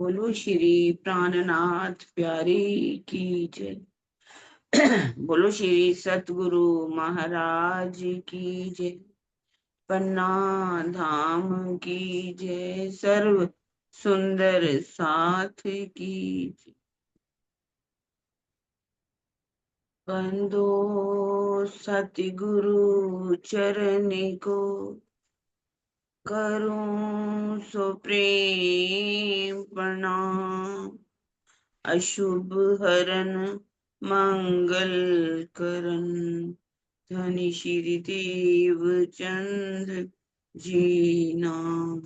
बोलो श्री प्राणनाथ प्यारी की जय। बोलो श्री सतगुरु महाराज की जय। पन्ना धाम की जय। सर्व सुंदर साथ की जय। बंदो सतगुरु चरण को करूं सो प्रेम प्रणाम। अशुभ हरन मंगल करन धनी श्री देव चंद जी नाम।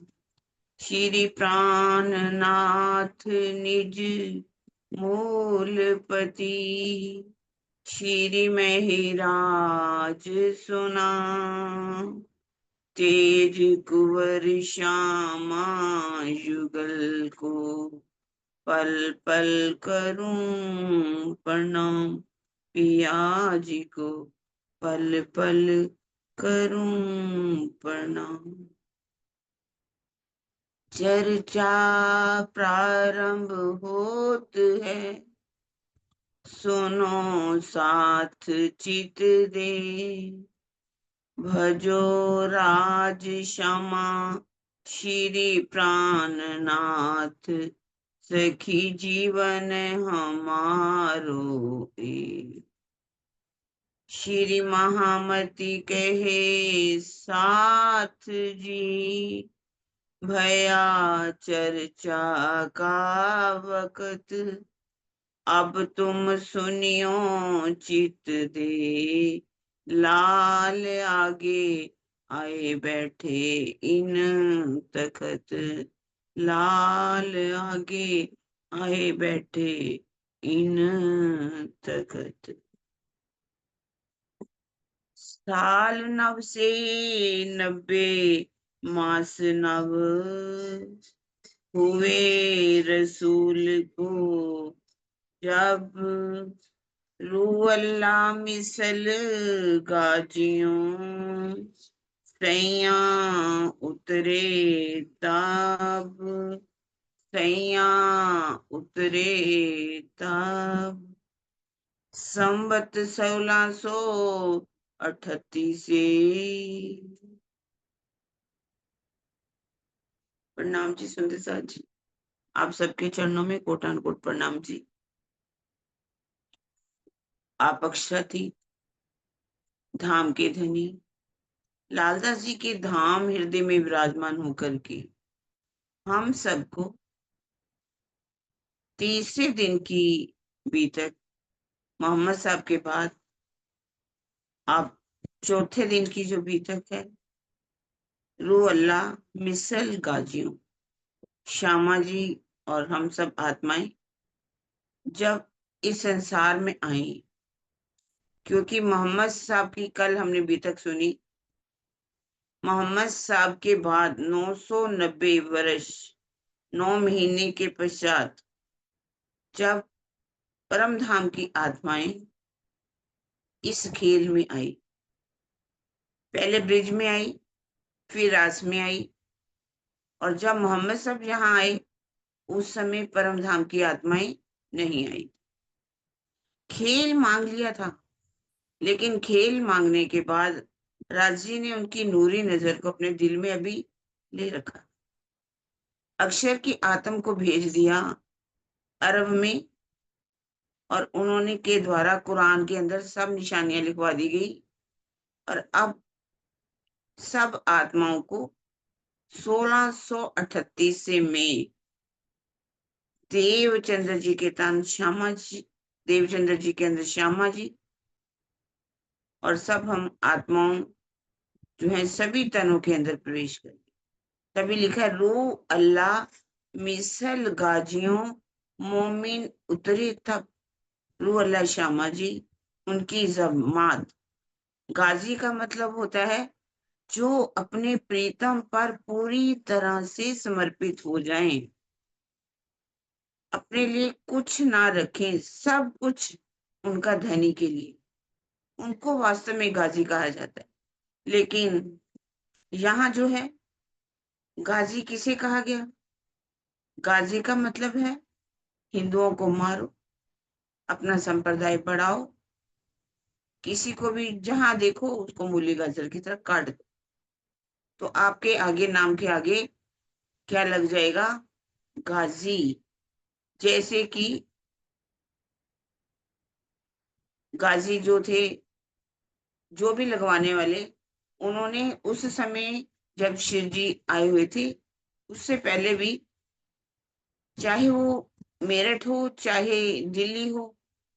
श्री प्राणनाथ निज मूलपति श्री महराज सुना। तेज कुंवर श्यामा युगल को पल पल करूं प्रणाम। पिया जी को पल पल करूं प्रणाम। चर्चा प्रारंभ होत है सुनो साथ चित दे। भजो राज श्यामा श्री प्राणनाथ सखी जीवन हमारो ए। श्री महामती कहे साथ जी भया चर्चा का वक्त। अब तुम सुनियो चित दे लाल आगे आए बैठे इन तखत। लाल आगे आए बैठे इन तखत। साल नव से 90 मास नव हुए रसूल को जब। रूअल्ला मिसल गाजियों सैया उतरे तब। सैया उतरे तब। संवत 1638 से। प्रणाम जी सुंदर साथ जी। आप सबके चरणों में कोटान कोट प्रणाम जी। आप अक्षरथी धाम के धनी लालदास जी के धाम हृदय में विराजमान होकर के हम सबको तीसरे दिन की बीतक मोहम्मद साहब के बाद अब चौथे दिन की जो बीतक है रू अल्लाह मिसल गाजियों श्यामा जी और हम सब आत्माएं जब इस संसार में आई। क्योंकि मोहम्मद साहब की कल हमने बीतक सुनी। मोहम्मद साहब के बाद 990 वर्ष 9 महीने के पश्चात जब परम धाम की आत्माएं इस खेल में आई। पहले ब्रिज में आई, फिर रास में आई, और जब मोहम्मद साहब यहाँ आए उस समय परम धाम की आत्माएं नहीं आई। खेल मांग लिया था, लेकिन खेल मांगने के बाद राजी ने उनकी नूरी नजर को अपने दिल में अभी ले रखा। अक्षर की आत्म को भेज दिया अरब में, और उन्होंने के द्वारा कुरान के अंदर सब निशानियां लिखवा दी गई। और अब सब आत्माओं को 1638 से में देवचंद्र जी के तन श्यामा जी, देवचंद्र जी के अंदर श्यामा जी, और सब हम आत्माओं जो है सभी तनों के अंदर प्रवेश करें। तभी लिखा है रू अल्लाह मिसल गाजियों मोमिन उतरे तब। रू अल्लाह श्यामा जी उनकी जमात। गाजी का मतलब होता है जो अपने प्रीतम पर पूरी तरह से समर्पित हो जाएं, अपने लिए कुछ ना रखें, सब कुछ उनका धनी के लिए, उनको वास्तव में गाजी कहा जाता है। लेकिन यहाँ जो है गाजी किसे कहा गया? गाजी का मतलब है हिंदुओं को मारो, अपना संप्रदाय बढ़ाओ, किसी को भी जहां देखो उसको मूली गाजर की तरह काट दो। तो आपके आगे नाम के आगे क्या लग जाएगा? गाजी। जैसे कि गाजी जो थे, जो भी लगवाने वाले, उन्होंने उस समय जब शिव जी आए हुए थे, उससे पहले भी, चाहे वो मेरठ हो चाहे दिल्ली हो,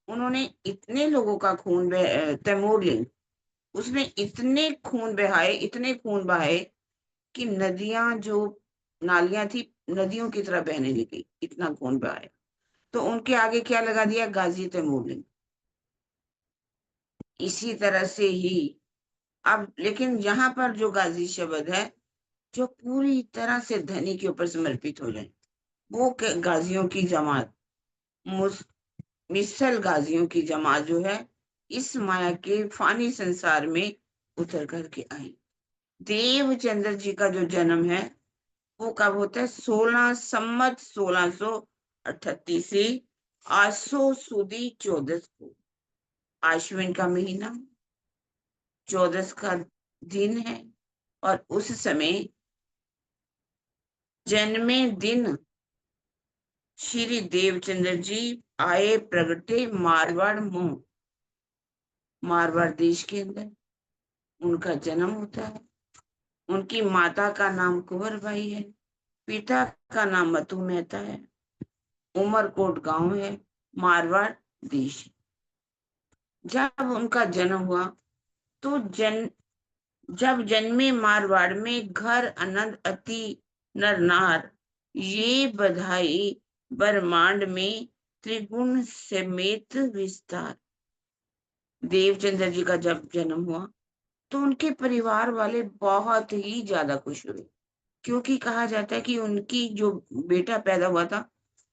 उन्होंने इतने लोगों का खून तैमूर लिंग, उसने इतने खून बहाए, इतने खून बहाए कि नदियां जो नालियां थी, नदियों की तरह बहने लगी, इतना खून बहाया। तो उनके आगे क्या लगा दिया? गाजी तैमूर लिंग। इसी तरह से ही अब लेकिन यहाँ पर जो गाजी शब्द है, जो पूरी तरह से धनी के ऊपर समर्पित हो जाए, वो गाजियों की जमात, मिसल गाजियों की जमात जो है, इस माया के फानी संसार में उतर करके आई। देवचंद्र जी का जो जन्म है वो कब होता है? 16 से आसो सुदी 14 को, आश्विन का महीना, 14 का दिन है। और उस समय जन्मे दिन श्री देवचंद्र जी आए प्रगटे मारवाड़ मुंह, मारवाड़ देश के अंदर उनका जन्म होता है। उनकी माता का नाम कुंवरबाई है, पिता का नाम मतु मेहता है, उमरकोट गांव है, मारवाड़ देश। जब उनका जन्म हुआ तो जब जन्मे मारवाड़ में घर अनंत अति नर नार, ये बधाई ब्रह्मांड में त्रिगुण समेत विस्तार। देवचंद्र जी का जब जन्म हुआ तो उनके परिवार वाले बहुत ही ज्यादा खुश हुए, क्योंकि कहा जाता है कि उनकी जो बेटा पैदा हुआ था,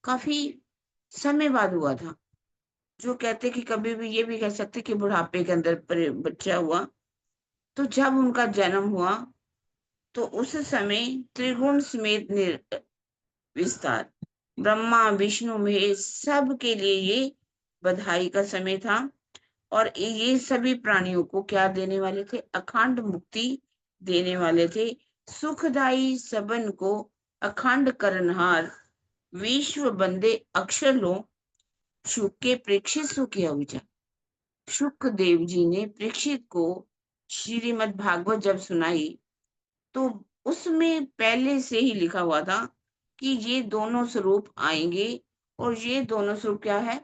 काफी समय बाद हुआ था। जो कहते कि कभी भी ये भी कह सकते कि बुढ़ापे के अंदर बच्चा हुआ। तो जब उनका जन्म हुआ तो उस समय त्रिगुण समेत विस्तार, ब्रह्मा विष्णु महेश सब के लिए ये बधाई का समय था। और ये सभी प्राणियों को क्या देने वाले थे? अखंड मुक्ति देने वाले थे। सुखदाई सबन को अखंड करनहार, विश्व बंदे अक्षर लो, शुक के प्रेक्षित सुखिया विचार। शुकदेव जी ने परीक्षित को श्रीमद् भागवत जब सुनाई तो उसमें पहले से ही लिखा हुआ था कि ये दोनों स्वरूप आएंगे, और ये दोनों स्वरूप क्या है?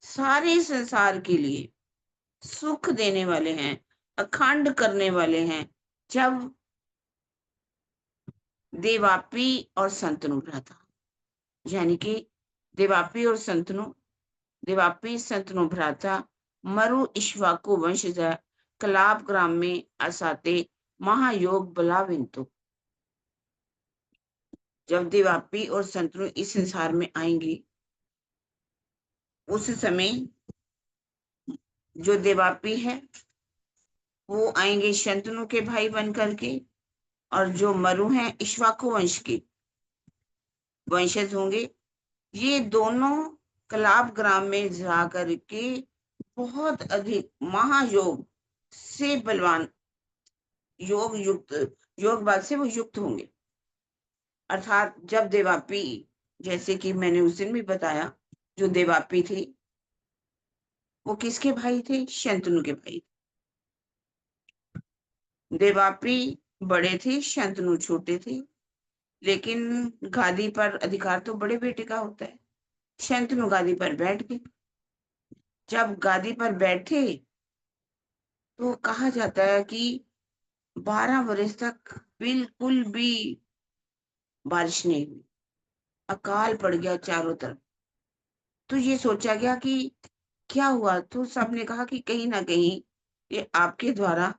सारे संसार के लिए सुख देने वाले हैं, अखंड करने वाले हैं। जब देवापी और संतनु भ्राता, यानी कि देवापी और संतनु, देवापी संतनु भ्राता मरु इक्ष्वाकु वंशज कलाप ग्राम में असाते महायोग बलाविंतु। जब देवापी और संतनु इस संसार में आएंगे, उस समय जो देवापी है वो आएंगे शंतनु के भाई बन करके, और जो मरु हैं इक्ष्वाकु वंश के वंशज होंगे। ये दोनों कलाप ग्राम में जा करके बहुत अधिक महायोग से बलवान, योग युक्त, योग बल से वो युक्त होंगे। अर्थात जब देवापी, जैसे कि मैंने उस दिन भी बताया, जो देवापी थे वो किसके भाई थे? शंतनु के भाई। देवापी बड़े थे, शंतनु छोटे थे, लेकिन गादी पर अधिकार तो बड़े बेटे का होता है। शंतनु गादी पर बैठ गए। जब गादी पर बैठे तो कहा जाता है कि 12 वर्ष तक बिल्कुल भी बारिश नहीं हुई, अकाल पड़ गया चारों तरफ। तो ये सोचा गया कि क्या हुआ? तो सबने कहा कि कहीं ना कहीं ये आपके द्वारा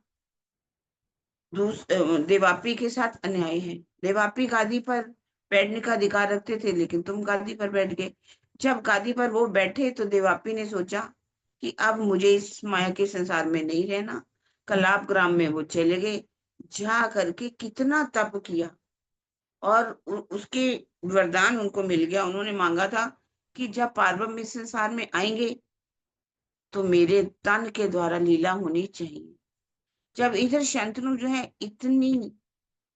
देवापी के साथ अन्याय है। देवापी गादी पर बैठने का अधिकार रखते थे, लेकिन तुम गादी पर बैठ गए। जब गादी पर वो बैठे तो देवापी ने सोचा कि अब मुझे इस माया के संसार में नहीं रहना। कलाप ग्राम में वो चले गए, जा करके कितना तप किया, और उसके वरदान उनको मिल गया। उन्होंने मांगा था कि जब पार्वती इस संसार में आएंगे तो मेरे तन के द्वारा लीला होनी चाहिए। जब इधर शंतनु जो है इतनी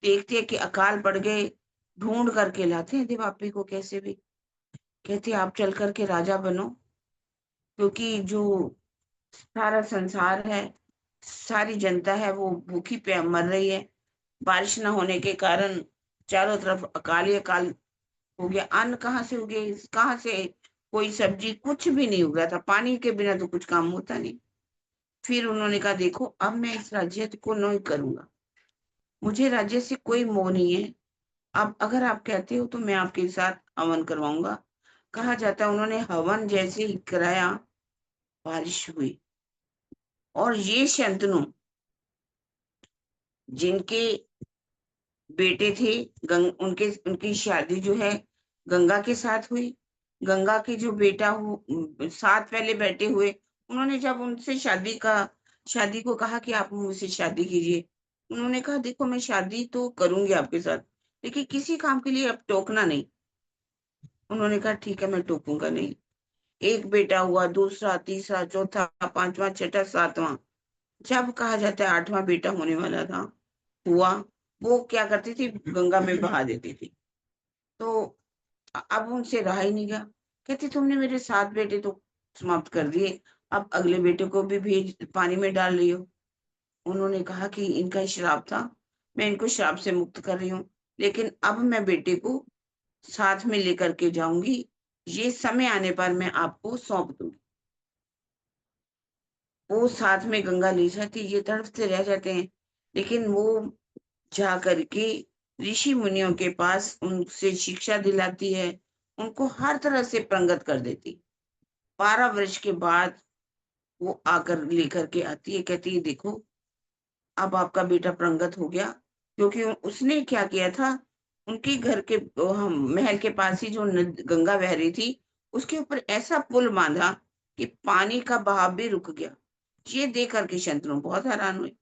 देखते हैं कि अकाल पड़ गए, ढूंढ करके लाते हैं देवापी को कैसे भी, कहते आप चल करके राजा बनो, क्योंकि जो सारा संसार है, सारी जनता है, वो भूखी पे मर रही है। बारिश न होने के कारण चारों तरफ अकाल ही अकाल हो गया। अन्न कहाँ से उगे, कहाँ से कोई सब्जी, कुछ भी नहीं उग रहा था। पानी के बिना तो कुछ काम होता नहीं। फिर उन्होंने कहा देखो अब मैं इस राज्य को नहीं करूंगा, मुझे राज्य से कोई मोह नहीं है। अब अगर आप कहते हो तो मैं आपके साथ हवन करवाऊंगा। कहा जाता है उन्होंने हवन जैसे ही कराया, बारिश हुई। और ये शंतनु जिनके बेटे थे, उनके उनकी शादी जो है गंगा के साथ हुई। गंगा के जो बेटा साथ पहले बैठे हुए, उन्होंने जब उनसे शादी को कहा कि आप मुझसे शादी कीजिए, उन्होंने कहा देखो मैं शादी तो करूंगी आपके साथ, लेकिन किसी काम के लिए अब टोकना नहीं। उन्होंने कहा ठीक है मैं टोकूंगा नहीं। एक बेटा हुआ, दूसरा, तीसरा, चौथा, पांचवा, छठा, सातवां, जब कहा जाता है आठवां बेटा होने वाला था, हुआ, वो क्या करती थी, गंगा में बहा देती थी। तो अब उनसे रहा ही नहीं गया। कहती तुमने मेरे 7 बेटे तो समाप्त कर दिए, अब अगले बेटे को भी भेज पानी में डाल रही हो। उन्होंने कहा कि इनका श्राप था, मैं इनको श्राप से मुक्त कर रही हूँ, लेकिन अब मैं बेटे को साथ में लेकर के जाऊंगी, ये समय आने पर मैं आपको सौंप दूंगी। वो साथ में गंगा ले जाती, ये तड़पते रह जाते हैं, लेकिन वो जा करके ऋषि मुनियों के पास उनसे शिक्षा दिलाती है, उनको हर तरह से पंगत कर देती। 12 वर्ष के बाद वो आकर लेकर के आती है, कहती है देखो अब आपका बेटा पंगत हो गया, क्योंकि उसने क्या किया था, उनके घर के महल के पास ही जो गंगा बह रही थी, उसके ऊपर ऐसा पुल बांधा कि पानी का बहाव भी रुक गया। ये देख करके शंतनु बहुत हैरान हुई,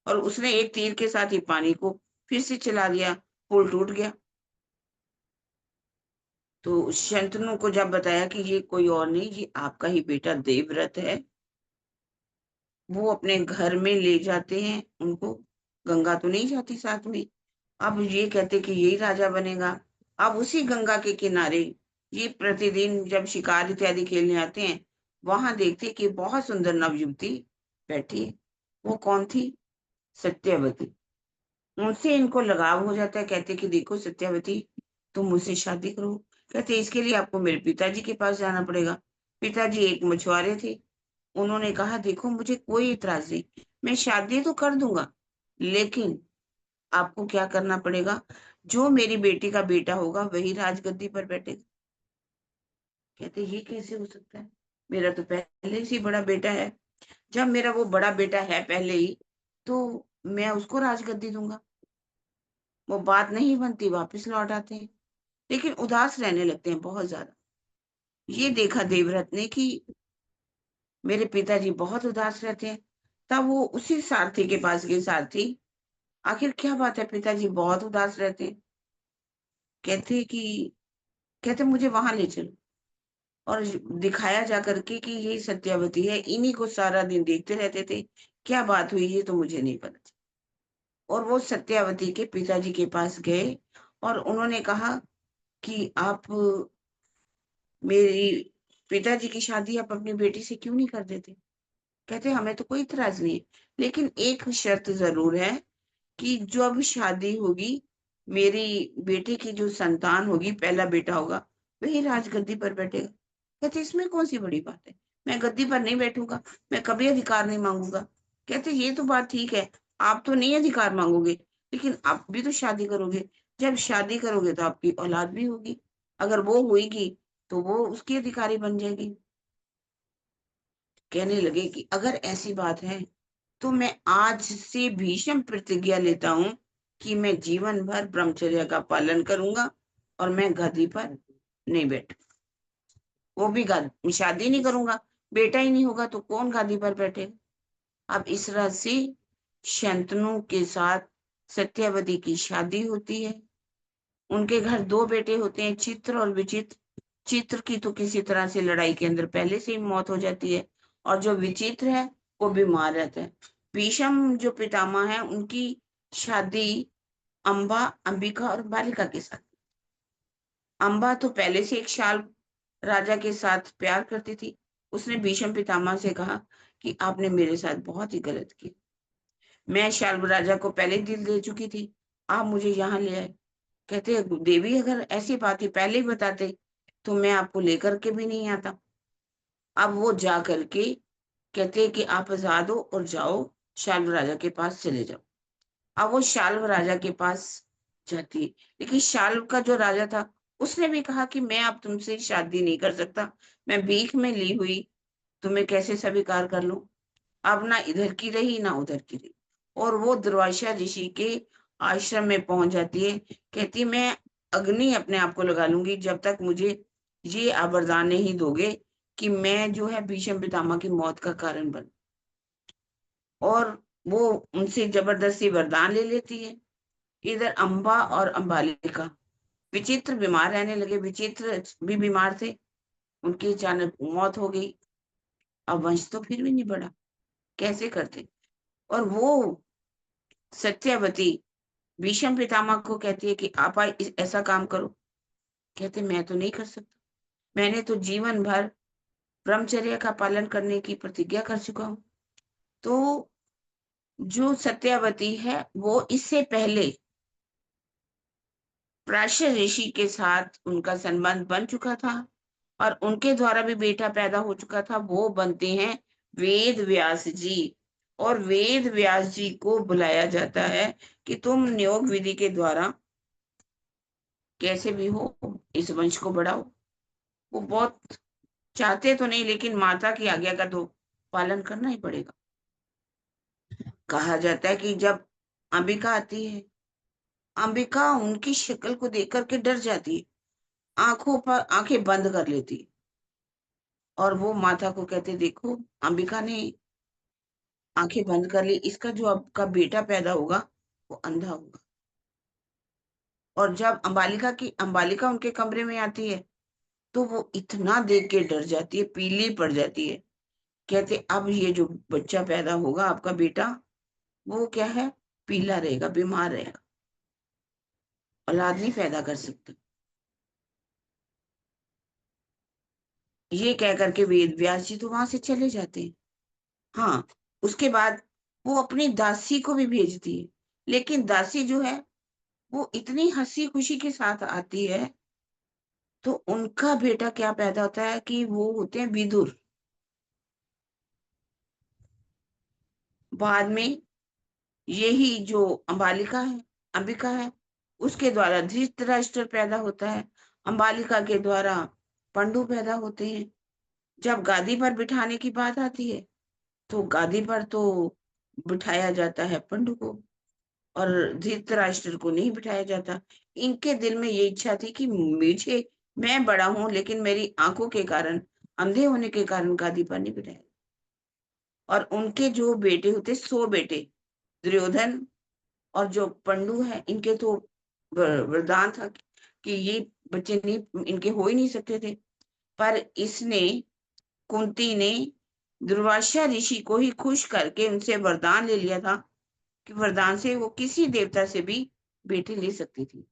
और उसने एक तीर के साथ ही पानी को फिर से चला दिया, पुल टूट गया। तो शंतनु को जब बताया कि ये कोई और नहीं, ये आपका ही बेटा देवव्रत है, वो अपने घर में ले जाते हैं उनको। गंगा तो नहीं जाती साथ में। अब ये कहते कि यही राजा बनेगा। अब उसी गंगा के किनारे ये प्रतिदिन जब शिकार इत्यादि खेलने आते हैं, वहां देखते कि बहुत सुंदर नव युवती बैठी है। वो कौन थी? सत्यवती। उनसे इनको लगाव हो जाता है। कहते कि देखो सत्यावती, तुम मुझसे शादी करो। कहते इसके लिए आपको मेरे पिताजी के पास जाना पड़ेगा। पिताजी एक मछुआरे थे। उन्होंने कहा देखो मुझे कोई इतराज नहीं, मैं शादी तो कर दूंगा, लेकिन आपको क्या करना पड़ेगा, जो मेरी बेटी का बेटा होगा वही राजगद्दी पर बैठेगा। कहते ये कैसे हो सकता है, मेरा तो पहले से ही बड़ा बेटा है। जब मेरा वो बड़ा बेटा है पहले ही, तो मैं उसको राजगद्दी दूंगा। वो बात नहीं बनती, वापस लौट आते हैं, लेकिन उदास रहने लगते हैं बहुत ज्यादा। ये देखा देवव्रत ने कि मेरे पिताजी बहुत उदास रहते हैं। तब वो उसी सारथी के पास गए। सारथी, आखिर क्या बात है, पिताजी बहुत उदास रहते हैं। कहते कि कहते मुझे वहां ले चलो, और दिखाया जा करके कि ये सत्यावती है, इन्हीं को सारा दिन देखते रहते थे। क्या बात हुई ये तो मुझे नहीं पता। और वो सत्यावती के पिताजी के पास गए, और उन्होंने कहा कि आप मेरी पिताजी की शादी आप अपनी बेटी से क्यों नहीं कर देते? कहते हमें तो कोई इतराज नहीं है, लेकिन एक शर्त जरूर है कि जब शादी होगी, मेरी बेटी की जो संतान होगी, पहला बेटा होगा, वही राजगद्दी पर बैठेगा। कहते इसमें कौन सी बड़ी बात है, मैं गद्दी पर नहीं बैठूंगा, मैं कभी अधिकार नहीं मांगूंगा। कहते ये तो बात ठीक है, आप तो नहीं अधिकार मांगोगे, लेकिन आप भी तो शादी करोगे। जब शादी करोगे तो आपकी औलाद भी होगी, अगर वो होगी तो वो उसकी अधिकारी बन जाएगी। कहने लगे कि अगर ऐसी बात है तो मैं आज से भीषण प्रतिज्ञा लेता हूं कि मैं जीवन भर ब्रह्मचर्य का पालन करूंगा, और मैं गद्दी पर नहीं बैठ, वो भी शादी नहीं करूंगा। बेटा ही नहीं होगा तो कौन गादी पर बैठेगा? अब इस तरह से शंतनु के साथ सत्यवती की शादी होती है। उनके घर दो बेटे होते हैं, चित्र और विचित्र। चित्र की तो किसी तरह से लड़ाई के अंदर पहले से ही मौत हो जाती है, और जो विचित्र है वो बीमार रहता है। भीष्म जो पितामह है, उनकी शादी अंबा, अंबिका और बालिका के साथ। अंबा तो पहले से एक शाल राजा के साथ प्यार करती थी। उसने भीष्म पितामह से कहा कि आपने मेरे साथ बहुत ही गलत किया। मैं शाल्व राजा को पहले ही दिल दे चुकी थी, आप मुझे यहाँ ले आए। कहते देवी, अगर ऐसी बात ही पहले ही बताते तो मैं आपको लेकर के भी नहीं आता। अब वो जा करके कहते कि आप आजाद हो और जाओ, शाल्व राजा के पास चले जाओ। अब वो शाल्व राजा के पास जाती है, लेकिन शाल्व का जो राजा था उसने भी कहा कि मैं अब तुमसे शादी नहीं कर सकता, मैं भीख में ली हुई तुम्हें कैसे स्वीकार कर लूं। अब ना इधर की रही ना उधर की रही, और वो दुर्वासा ऋषि के आश्रम में पहुंच जाती है। कहती मैं अग्नि अपने आप को लगा लूंगी जब तक मुझे ये वरदान नहीं दोगे कि मैं जो है भीष्म पितामह की मौत का कारण बन। और वो उनसे जबरदस्ती वरदान ले लेती है। इधर अंबा और अंबालिका, विचित्र बीमार रहने लगे। विचित्र भी बीमार थे, उनकी अचानक मौत हो गई। अब वंश तो फिर भी नहीं बढ़ा, कैसे करते। और वो सत्यवती भीष्म पितामह को कहती है कि आप ऐसा काम करो। कहते मैं तो नहीं कर सकता, मैंने तो जीवन भर ब्रह्मचर्य का पालन करने की प्रतिज्ञा कर चुका हूं। तो जो सत्यवती है वो इससे पहले प्राशर ऋषि के साथ उनका संबंध बन चुका था, और उनके द्वारा भी बेटा पैदा हो चुका था। वो बनते हैं वेद व्यास जी। और वेद व्यास जी को बुलाया जाता है कि तुम नियोग विधि के द्वारा कैसे भी हो इस वंश को बढ़ाओ। वो बहुत चाहते तो नहीं, लेकिन माता की आज्ञा का तो पालन करना ही पड़ेगा। कहा जाता है कि जब अंबिका आती है, अंबिका उनकी शक्ल को देख करके डर जाती है, आंखों पर आंखें बंद कर लेती है, और वो माता को कहते देखो, अंबिका ने आंखें बंद कर ली, इसका जो आपका बेटा पैदा होगा वो अंधा होगा। और जब अंबालिका उनके कमरे में आती है तो वो इतना देख के डर जाती है, पीली पड़ जाती है। कहते अब ये जो बच्चा पैदा होगा आपका बेटा, वो क्या है, पीला रहेगा, बीमार रहेगा, औलाद नहीं पैदा कर सकता। ये कह करके वेद व्यास जी तो वहां से चले जाते हैं। हाँ, उसके बाद वो अपनी दासी को भी भेजती है, लेकिन दासी जो है वो इतनी हंसी खुशी के साथ आती है। तो उनका बेटा क्या पैदा होता है कि वो होते हैं विदुर। बाद में यही जो अंबालिका है, अंबिका है, उसके द्वारा धृतराष्ट्र पैदा होता है। अंबालिका के द्वारा पंडु पैदा होते हैं। जब गादी पर बिठाने की बात आती है तो गादी पर तो बिठाया जाता है पंडु को, और धृतराष्ट्र को नहीं बिठाया जाता। इनके दिल में ये इच्छा थी कि मुझे, मैं बड़ा हूं लेकिन मेरी आंखों के कारण, अंधे होने के कारण गादी पर नहीं बिठाया। और उनके जो बेटे होते 100 बेटे, दुर्योधन और जो पंडु है, इनके तो वरदान था कि ये बच्चे नहीं, इनके हो ही नहीं सकते थे। पर इसने, कुंती ने दुर्वासा ऋषि को ही खुश करके उनसे वरदान ले लिया था कि वरदान से वो किसी देवता से भी बेटे ले सकती थी।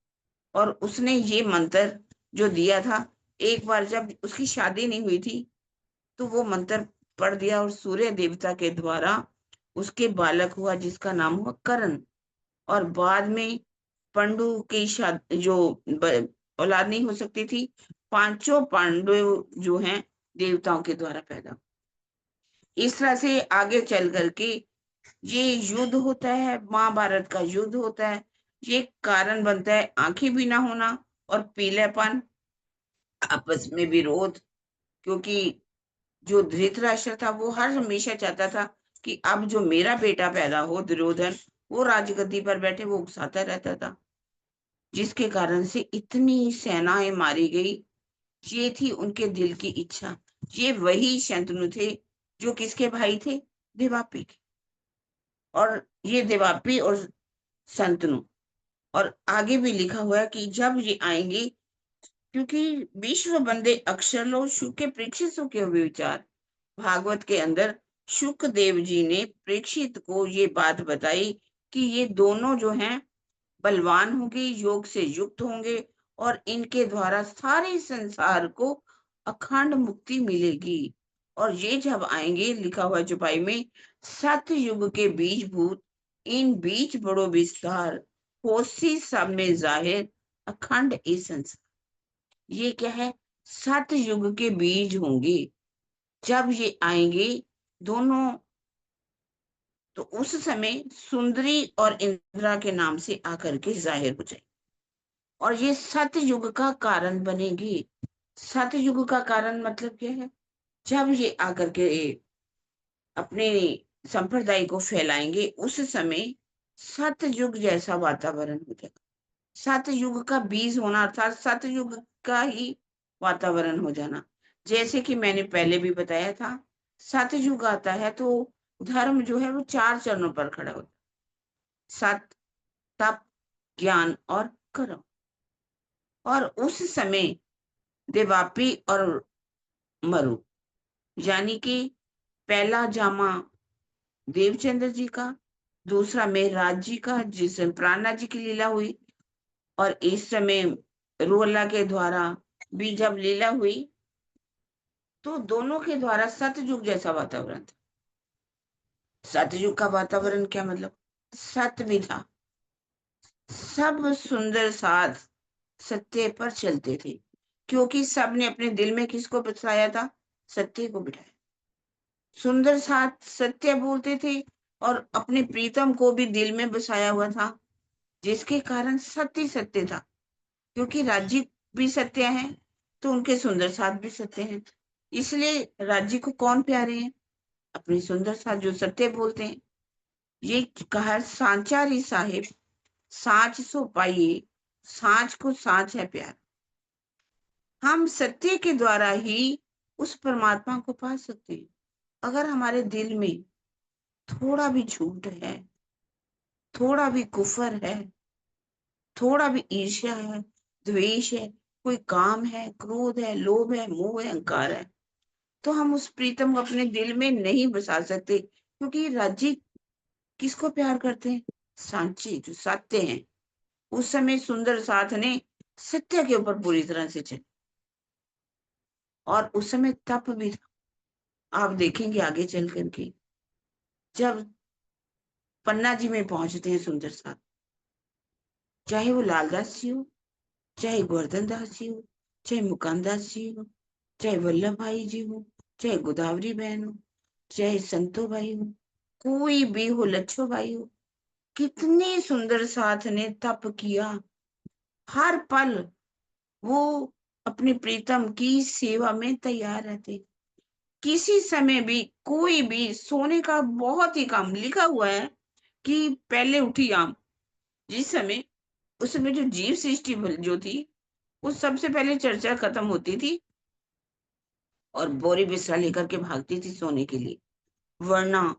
और उसने ये मंत्र जो दिया था, एक बार जब उसकी शादी नहीं हुई थी तो वो मंत्र पढ़ दिया, और सूर्य देवता के द्वारा उसके बालक हुआ जिसका नाम हुआ कर्ण। और बाद में पंडु की शादी जो औलाद नहीं हो सकती थी, पांचों पांडव जो हैं देवताओं के द्वारा पैदा। इस तरह से आगे चल करके ये युद्ध होता है, महाभारत का युद्ध होता है। ये कारण बनता है आंखें भी ना होना और पीलेपन, आपस में विरोध। क्योंकि जो धृतराष्ट्र था वो हर हमेशा चाहता था कि अब जो मेरा बेटा पैदा हो दुर्योधन, वो राजगद्दी पर बैठे, वो उकसाता रहता था, जिसके कारण से इतनी सेनाएं मारी गई। ये थी उनके दिल की इच्छा। ये वही शंतनु थे जो किसके भाई थे, देवापी के। और ये देवापी और शंतनु और आगे भी लिखा हुआ है कि जब ये आएंगे, क्योंकि विश्व बंदे अक्षर लो शुक के परीक्षित सो के हुए विचार। भागवत के अंदर शुकदेव जी ने परीक्षित को ये बात बताई कि ये दोनों जो हैं बलवान होंगे, योग से युक्त होंगे, और इनके द्वारा सारे संसार को अखंड मुक्ति मिलेगी। और ये जब आएंगे, लिखा हुआ चौपाई में, सतयुग के बीज भूत इन बीच बड़ो विस्तार, होसी सब में जाहिर अखंड ए संसार। ये क्या है? सतयुग के बीज होंगे जब ये आएंगे दोनों, तो उस समय सुंदरी और इंद्रा के नाम से आकर के जाहिर हो जाए, और ये सतयुग का कारण बनेगी। सतयुग का कारण मतलब क्या है? जब ये आकर के अपने संप्रदाय को फैलाएंगे, उस समय सतयुग जैसा वातावरण हो जाएगा। सतयुग का बीज होना अर्थात सतयुग का ही वातावरण हो जाना। जैसे कि मैंने पहले भी बताया था, सतयुग आता है तो धर्म जो है वो 4 चरणों पर खड़ा होता है: सत, तप, ज्ञान और कर्म। और उस समय देवापी और मरु, यानी कि पहला जामा देवचंद्र जी का, दूसरा मेघराज जी का जिसमें प्राणनाथ जी की लीला हुई, और इस समय रोला के द्वारा भी जब लीला हुई, तो दोनों के द्वारा सतयुग जैसा वातावरण था। सतयुग का वातावरण क्या मतलब? सत्य भी था, सब सुंदर साथ सत्य पर चलते थे, क्योंकि सबने अपने दिल में किसको बसाया था? सत्य को बिठाया। सुंदर साथ सत्य बोलते थे, और अपने प्रीतम को भी दिल में बसाया हुआ था, जिसके कारण सत्य सत्य था। क्योंकि राज्य भी सत्य है, तो उनके सुंदर साथ भी सत्य हैं। इसलिए राज्य को कौन प्यारे हैं? अपने सुंदर साथ जो सत्य बोलते हैं। ये कहा सांचारी साहिब, साच सो पाइए, साच को साच है प्यार। हम सत्य के द्वारा ही उस परमात्मा को पा सकते हैं। अगर हमारे दिल में थोड़ा भी झूठ है, थोड़ा भी कुफर है, थोड़ा भी ईर्ष्या है, द्वेष है, कोई काम है, क्रोध है, लोभ है, मोह है, अहंकार है, तो हम उस प्रीतम को अपने दिल में नहीं बसा सकते। क्योंकि राज्य किसको प्यार करते हैं? सांची, जो सत्य हैं। उस समय सुंदर साथ ने सत्य के ऊपर पूरी तरह से चले, और उस समय तप भी था। आप देखेंगे आगे चल करके, जब पन्ना जी में पहुंचते हैं सुंदर साथ, चाहे वो लालदास जी हो, चाहे गोवर्धन दास जी हो, चाहे मुकानदास जी हो, चाहे वल्लभ भाई जी हो, चाहे गोदावरी बहन हो, चाहे संतो भाई हो, कोई भी हो, लच्छो भाई हो, कितने सुंदर साथ ने तप किया। हर पल वो अपने प्रीतम की सेवा में तैयार रहते। किसी समय भी कोई भी सोने का बहुत ही कम, लिखा हुआ है कि पहले उठी आम, जिस समय उस समय जो जीव सृष्टि जो थी, वो सबसे पहले चर्चा खत्म होती थी, और बोरी बिस्तर लेकर के भागती थी सोने के लिए। वरना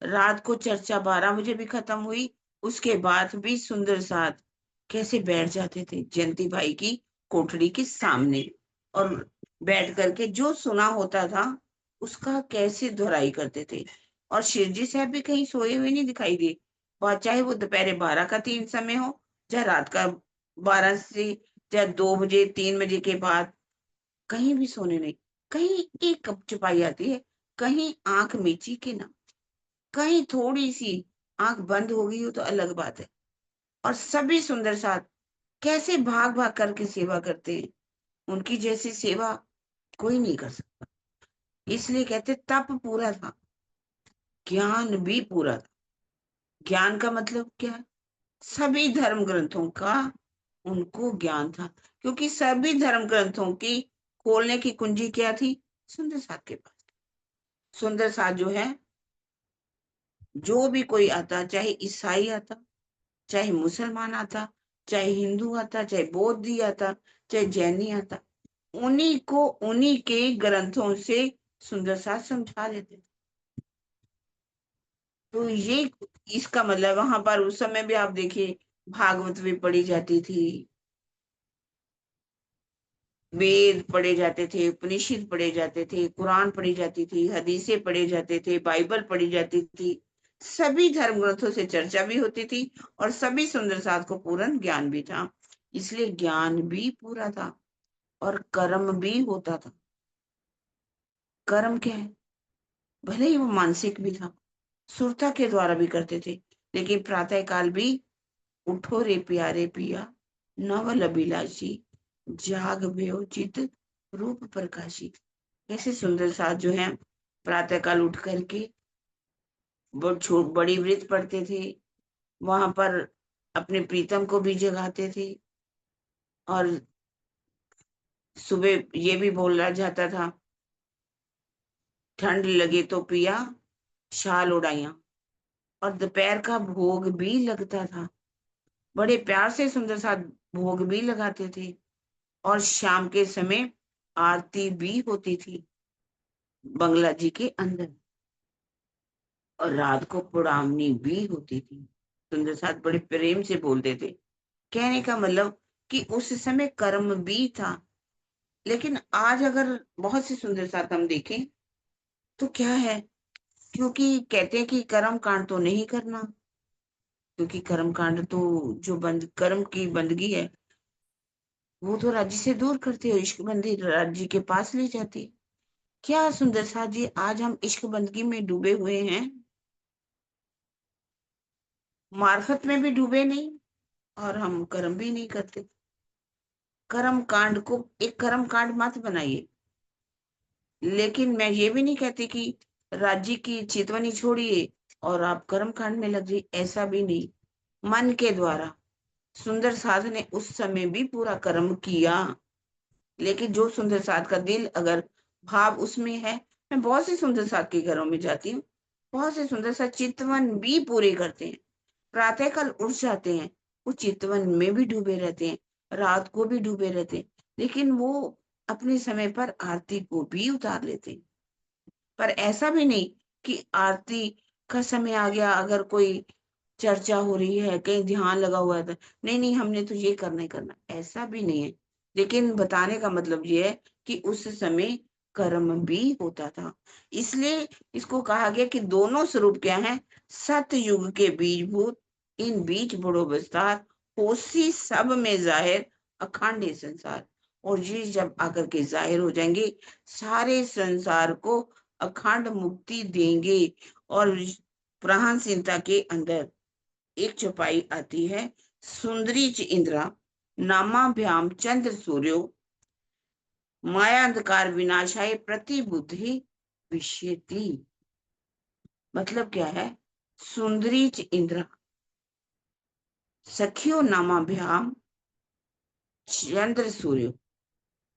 रात को चर्चा 12 बजे भी खत्म हुई, उसके बाद भी सुंदर साथ कैसे बैठ जाते थे जयंती भाई की कोठरी के सामने, और बैठ करके जो सुना होता था उसका कैसे दोहराई करते थे। और शिवजी साहब भी कहीं सोए हुए नहीं दिखाई दिए, चाहे वो दोपहर 12 का 3 समय हो, चाहे रात का 12 से, चाहे 2 बजे 3 बजे के बाद, कहीं भी सोने नहीं। कहीं एक कप चुपाई आती है, कहीं आंख मीची के ना, कहीं थोड़ी सी आंख बंद हो गई हो तो अलग बात है। और सभी सुंदर साथ कैसे भाग भाग करके सेवा करते हैं, उनकी जैसी सेवा कोई नहीं कर सकता। इसलिए कहते तप पूरा था, ज्ञान भी पूरा था। ज्ञान का मतलब क्या है? सभी धर्म ग्रंथों का उनको ज्ञान था, क्योंकि सभी धर्म ग्रंथों की खोलने की कुंजी क्या थी? सुंदर साथ के पास। सुंदर साथ जो है, जो भी कोई आता, चाहे ईसाई आता, चाहे मुसलमान आता, चाहे हिंदू आता, चाहे बौद्धी आता, चाहे जैनी आता, उन्हीं को उन्हीं के ग्रंथों से सुंदर साथ समझा देते थे। तो ये इसका मतलब, वहां पर उस समय भी आप देखिए भागवत भी पढ़ी जाती थी, वेद पढ़े जाते थे, उपनिषद पढ़े जाते थे, कुरान पढ़ी जाती थी, हदीसें पढ़े जाते थे, बाइबल पढ़ी जाती थी। सभी धर्म ग्रंथों से चर्चा भी होती थी और सभी सुंदर साथ को पूर्ण ज्ञान भी था। इसलिए ज्ञान भी पूरा था और कर्म भी होता था। कर्म क्या है? भले ही वो मानसिक भी था, सुरता के द्वारा भी करते थे, लेकिन प्रातः काल भी उठो रे प्यारे पिया, नवल अभिलाषी, जाग भयो चित रूप प्रकाशी। ऐसे सुंदर साथ जो है प्रातः काल उठ करके बड़ी वृत्त पढ़ते थे, वहां पर अपने प्रीतम को भी जगाते थे। और सुबह ये भी बोला जाता था, ठंड लगे तो पिया शाल उड़ाइया। और दोपहर का भोग भी लगता था, बड़े प्यार से सुंदर साथ भोग भी लगाते थे। और शाम के समय आरती भी होती थी बंगला जी के अंदर, और रात को पुरावनी भी होती थी। सुंदर साथ बड़े प्रेम से बोलते थे। कहने का मतलब कि उस समय कर्म भी था। लेकिन आज अगर बहुत से सुंदर साथ हम देखें तो क्या है, क्योंकि कहते हैं कि कर्म कांड तो नहीं करना, क्योंकि कर्म कांड तो जो बंद कर्म की बंदगी है वो तो राज्य से दूर करती है, इश्क बंदी राज्य के पास ले जाती है। क्या सुंदर साथ जी, आज हम इश्क बंदगी में डूबे हुए हैं, मार्फत में भी डूबे नहीं, और हम कर्म भी नहीं करते। कर्म कांड को एक कर्म कांड मत बनाइए। लेकिन मैं ये भी नहीं कहती कि राज्य की चेतवनी छोड़िए और आप कर्म कांड में लग जाइए, ऐसा भी नहीं। मन के द्वारा सुंदर साध ने उस समय भी पूरा कर्म किया, लेकिन जो सुंदर साध का दिल अगर भाव उसमें है, मैं बहुत से सुंदर साध के घरों में जाती हूँ, बहुत से सुंदर साध चितवन भी पूरे करते हैं, प्रातःकाल उठ जाते हैं, वो चितवन में भी डूबे रहते हैं, रात को भी डूबे रहते हैं, लेकिन वो अपने समय पर आरती को भी उतार लेते हैं। पर ऐसा भी नहीं कि आरती का समय आ गया, अगर कोई चर्चा हो रही है, कहीं ध्यान लगा हुआ है, नहीं नहीं हमने तो ये करना ही करना, ऐसा भी नहीं है। लेकिन बताने का मतलब ये है कि उस समय कर्म भी होता था। इसलिए इसको कहा गया कि दोनों स्वरूप क्या है, सतयुग के बीजभूत, इन बीज बड़ो विस्तार, होसी सब में जाहिर, अखंड ये संसार। और ये जब आकर के जाहिर हो जाएंगे, सारे संसार को अखंड मुक्ति देंगे। और प्रहन चिंता के अंदर एक चौपाई आती है, सुंदरी च इंद्रा, नामाभ्याम चंद्र सूर्यो, माया अंधकार विनाशाय प्रतिबुद्धि विश्यति। मतलब क्या है, सुंदरी च इंद्रा, सखियो नामाभ्याम चंद्र सूर्यो।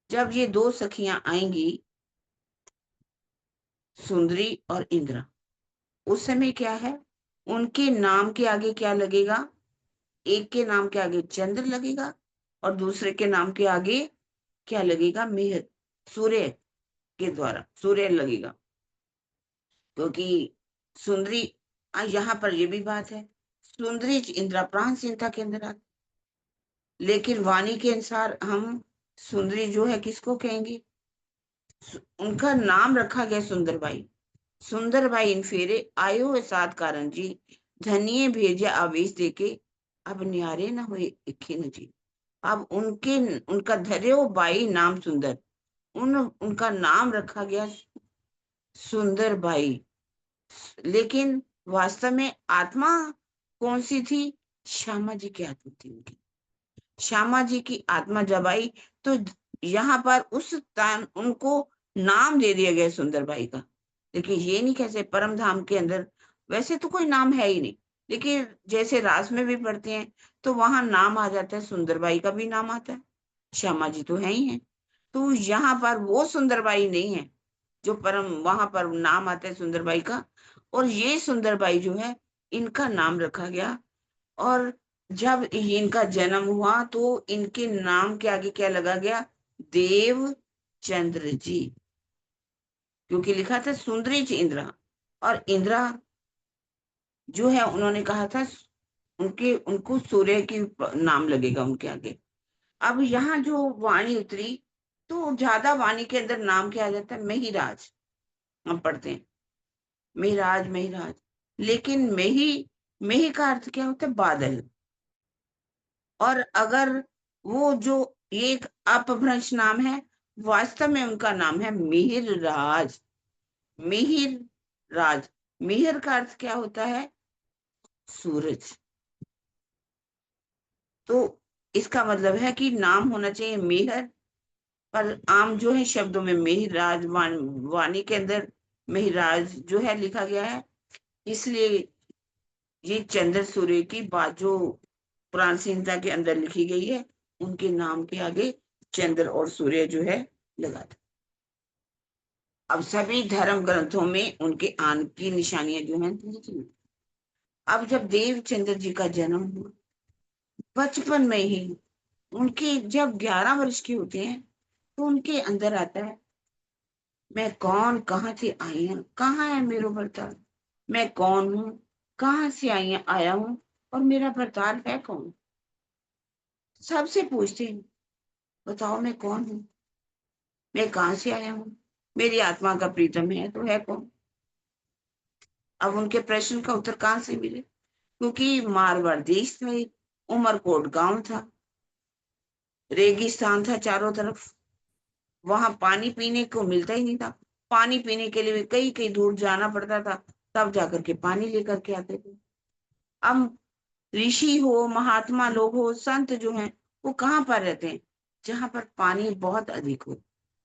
जब ये दो सखियां आएंगी, सुंदरी और इंद्रा, उस समय क्या है, उनके नाम के आगे क्या लगेगा, एक के नाम के आगे चंद्र लगेगा और दूसरे के नाम के आगे क्या लगेगा, मेघ, सूर्य के द्वारा सूर्य लगेगा। क्योंकि सुंदरी, यहाँ पर ये भी बात है, सुंदरी इंद्रा प्राण चिंता के अंदर आती, लेकिन वाणी के अनुसार हम सुंदरी जो है किसको कहेंगे, उनका नाम रखा गया सुंदरबाई। सुंदरबाई इन फेरे आयो है सात कारण जी, धनिये भेजे आवेश देके, अब न्यारे न हुए इखे न जी। अब उनका धर्यो बाई नाम सुंदर, उनका नाम रखा गया सुंदरबाई। लेकिन वास्तव में आत्मा कौन सी थी, श्यामा जी की आत्मा थी उनकी। श्यामा जी की आत्मा जब आई तो यहाँ पर उस स्थान उनको नाम दे दिया गया सुंदरबाई का। लेकिन ये नहीं कैसे परम धाम के अंदर वैसे तो कोई नाम है ही नहीं, लेकिन जैसे रास में भी पढ़ते हैं तो वहां नाम आ जाता है, सुंदरबाई का भी नाम आता है, श्यामा जी तो है ही है। तो यहाँ पर वो सुंदरबाई नहीं है जो परम, वहां पर नाम आता है सुंदरबाई का। और ये सुंदरबाई जो है, इनका नाम रखा गया। और जब इनका जन्म हुआ तो इनके नाम के आगे क्या लगा गया, देव चंद्र जी, क्योंकि लिखा था सुंदरी च इंद्रा। और इंद्रा जो है उन्होंने कहा था उनको सूर्य की नाम लगेगा उनके आगे। अब यहाँ जो वाणी उतरी, तो ज्यादा वाणी के अंदर नाम क्या आ जाता है? मेहिराज। हम पढ़ते हैं मेहिराज मेहिराज, लेकिन मेही का अर्थ क्या होता है? बादल। और अगर वो जो एक अपभ्रंश नाम है, वास्तव में उनका नाम है मिहिर राज। मिहिर राज। मिहिर का अर्थ क्या होता है? सूरज। तो इसका मतलब है कि नाम होना चाहिए मेहर, पर आम जो है शब्दों में मेहराज, वाणी के अंदर मेहराज जो है लिखा गया है। इसलिए ये चंद्र सूर्य की बात जो पुराण संहिता के अंदर लिखी गई है, उनके नाम के आगे चंद्र और सूर्य जो है लगा था। अब सभी धर्म ग्रंथों में उनके आन की निशानियां जो हैं लिखी हुई। अब जब देवचंद्र जी का जन्म हुआ, बचपन में ही उनके जब 11 वर्ष के होते हैं, तो उनके अंदर आता है, मैं कौन, कहाँ से आई हूँ, कहाँ है मेरा भरताल, मैं कौन हूँ, कहाँ से आया हूँ, और मेरा भरताल है कौन। सबसे पूछते हैं, बताओ मैं कौन हूँ, मैं कहाँ से आया हूँ, मेरी आत्मा का प्रीतम है तो है कौन। अब उनके प्रश्न का उत्तर कहाँ से मिले? क्योंकि मारवाड़ देश था, एक उमरकोट गांव था, रेगिस्तान था चारों तरफ, वहां पानी पीने को मिलता ही नहीं था। पानी पीने के लिए भी कई कई दूर जाना पड़ता था, तब जाकर के पानी लेकर के आते थे। अब ऋषि हो, महात्मा लोग हो, संत जो हैं, वो कहाँ पर रहते हैं? जहां पर पानी बहुत अधिक हो।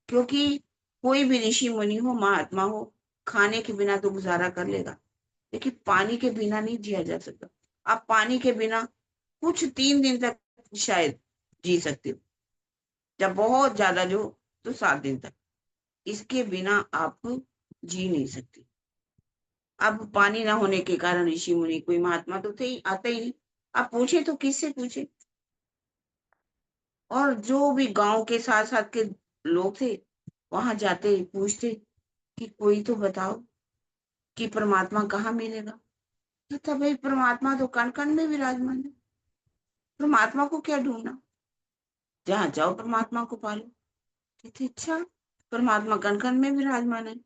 क्योंकि कोई भी ऋषि मुनि हो, महात्मा हो, खाने के बिना तो गुजारा कर लेगा, लेकिन पानी के बिना नहीं जिया जा सकता। आप पानी के बिना कुछ 3 दिन तक शायद जी सकते हो, जब बहुत ज्यादा जो, तो 7 दिन तक। इसके बिना आप जी नहीं सकते। अब पानी ना होने के कारण ऋषि मुनि, कोई महात्मा तो थे ही, आते ही नहीं। आप पूछे तो किससे पूछे? और जो भी गांव के साथ साथ के लोग थे, वहां जाते पूछते कि कोई तो बताओ कि परमात्मा कहाँ मिलेगा। तो तभी परमात्मा तो कण कण में विराजमान है, परमात्मा को क्या ढूंढना, जहां जाओ परमात्मा को पालो। कहते अच्छा, परमात्मा कण कण में विराजमान है।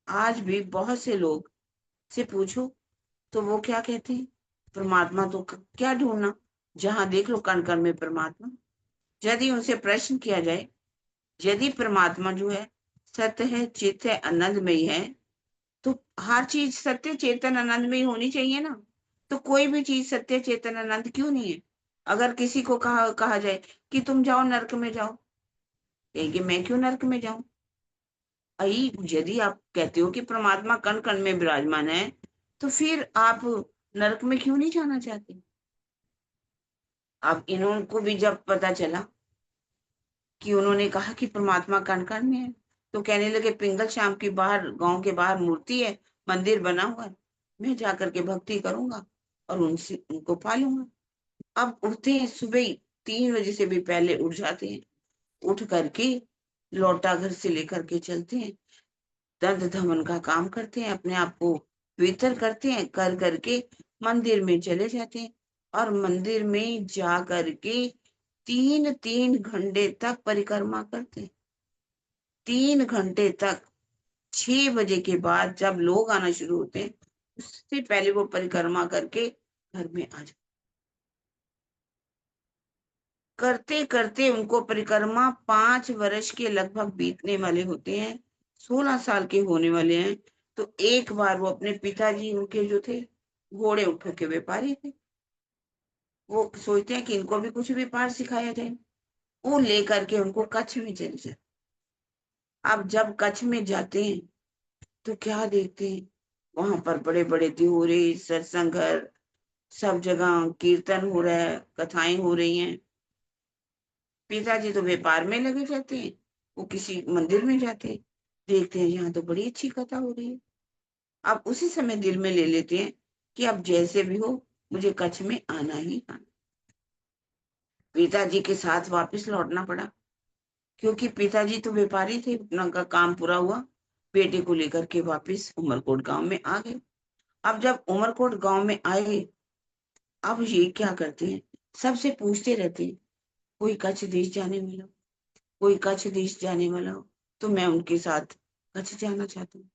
आज भी बहुत से लोग से पूछो तो वो क्या कहते हैं? परमात्मा तो क्या ढूंढना, जहां देख लो कण कण में परमात्मा। यदि उनसे प्रश्न किया जाए, यदि परमात्मा जो है सत्य है, चित्त है, आनंदमय है, तो हर चीज सत्य चेतन आनंदमय होनी चाहिए ना। तो कोई भी चीज सत्य चेतन आनंद क्यों नहीं है? अगर किसी को कहा जाए कि तुम जाओ नरक में जाओ, कहेंगे मैं क्यों नरक में जाऊं? आई, यदि आप कहते हो कि परमात्मा कण कण में विराजमान है, तो फिर आप नरक में क्यों नहीं जाना चाहते? अब इन्होंने भी जब पता चला कि उन्होंने कहा कि परमात्मा कण कण में है, तो कहने लगे पिंगल श्याम की बाहर, गांव के बाहर मूर्ति है, मंदिर बना हुआ है, मैं जाकर के भक्ति करूंगा और उनसे उनको पालूंगा। अब उठते हैं सुबह ही, 3 बजे से भी पहले उठ जाते हैं, उठ करके लौटा घर से लेकर के चलते हैं, दंत धमन का काम करते हैं, अपने आप को पवित्र करते हैं, कर करके मंदिर में चले जाते हैं। और मंदिर में जा करके 3-3 घंटे तक परिक्रमा करते हैं। 3 घंटे तक। 6 बजे के बाद जब लोग आना शुरू होते हैं, उससे पहले वो परिक्रमा करके घर में आ जाते। करते करते उनको परिक्रमा 5 वर्ष के लगभग बीतने वाले होते हैं, 16 साल के होने वाले हैं। तो एक बार वो अपने पिताजी, उनके जो थे घोड़े उठो के व्यापारी थे, वो सोचते हैं कि इनको भी कुछ व्यापार सिखाया जाए। वो लेकर के उनको कच्छ में चले जाते। अब जब कच्छ में जाते हैं, तो क्या देखते हैं, वहां पर बड़े बड़े दिहोरे, सत्संग घर, सब जगह कीर्तन हो रहा है, कथाएं हो रही हैं। पिताजी तो व्यापार में लगे रहते हैं, वो किसी मंदिर में जाते हैं, देखते हैं यहाँ तो बड़ी अच्छी कथा हो रही है। अब उसी समय दिल में ले लेते हैं कि अब जैसे भी हो, मुझे कच्छ में आना ही आना। पिताजी के साथ वापस लौटना पड़ा, क्योंकि पिताजी तो व्यापारी थे, उनका काम पूरा हुआ, बेटे को लेकर के वापस उमरकोट गांव में आ गए। अब जब उमरकोट गांव में आए, अब ये क्या करते हैं, सबसे पूछते रहते हैं, कोई कच्छ देश जाने वाला हो, कोई कच्छ देश जाने वाला हो, तो मैं उनके साथ कच्छ जाना चाहता हूँ।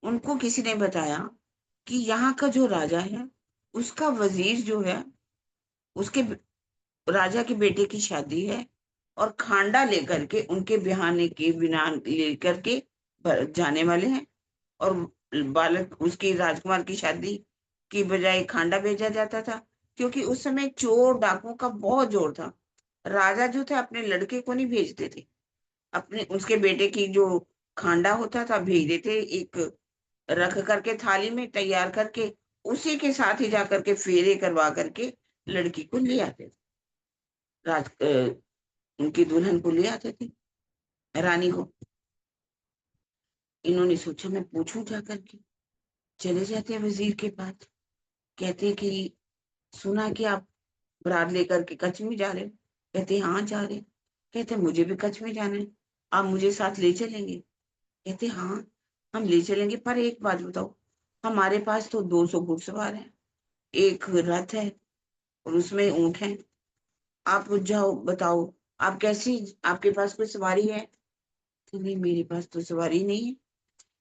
उनको किसी ने बताया कि यहाँ का जो राजा है, उसका वजीर जो है, उसके राजा के बेटे की शादी है, और खांडा लेकर के उनके बिहाने के बिना लेकर के जाने वाले हैं। और बालक उसकी राजकुमार की शादी की बजाय खांडा भेजा जाता था, क्योंकि उस समय चोर डाकुओं का बहुत जोर था। राजा जो थे अपने लड़के को नहीं भेजते थे, अपने उसके बेटे की जो खांडा होता था भेज देते, एक रख करके थाली में तैयार करके, उसी के साथ ही जाकर के फेरे करवा करके लड़की को ले आते थे। उनकी दुल्हन को ले आते थे, रानी को। इन्होंने सोचा मैं पूछूं जा करके, चले जाते हैं वजीर के पास। कहते हैं कि सुना कि आप बारात लेकर के कच्छ में जा रहे हो। कहते हैं हाँ जा रहे हैं। कहते हैं मुझे भी कच्छ में जाना है, आप मुझे साथ ले चलेंगे। कहते हैं हाँ हम ले चलेंगे, पर एक बात बताओ, हमारे पास तो 200 घुड़सवार हैं, एक रथ है, और उसमें ऊंट है। आप जाओ बताओ, आप कैसी, आपके पास कोई सवारी है? तो नहीं मेरे पास तो सवारी नहीं है।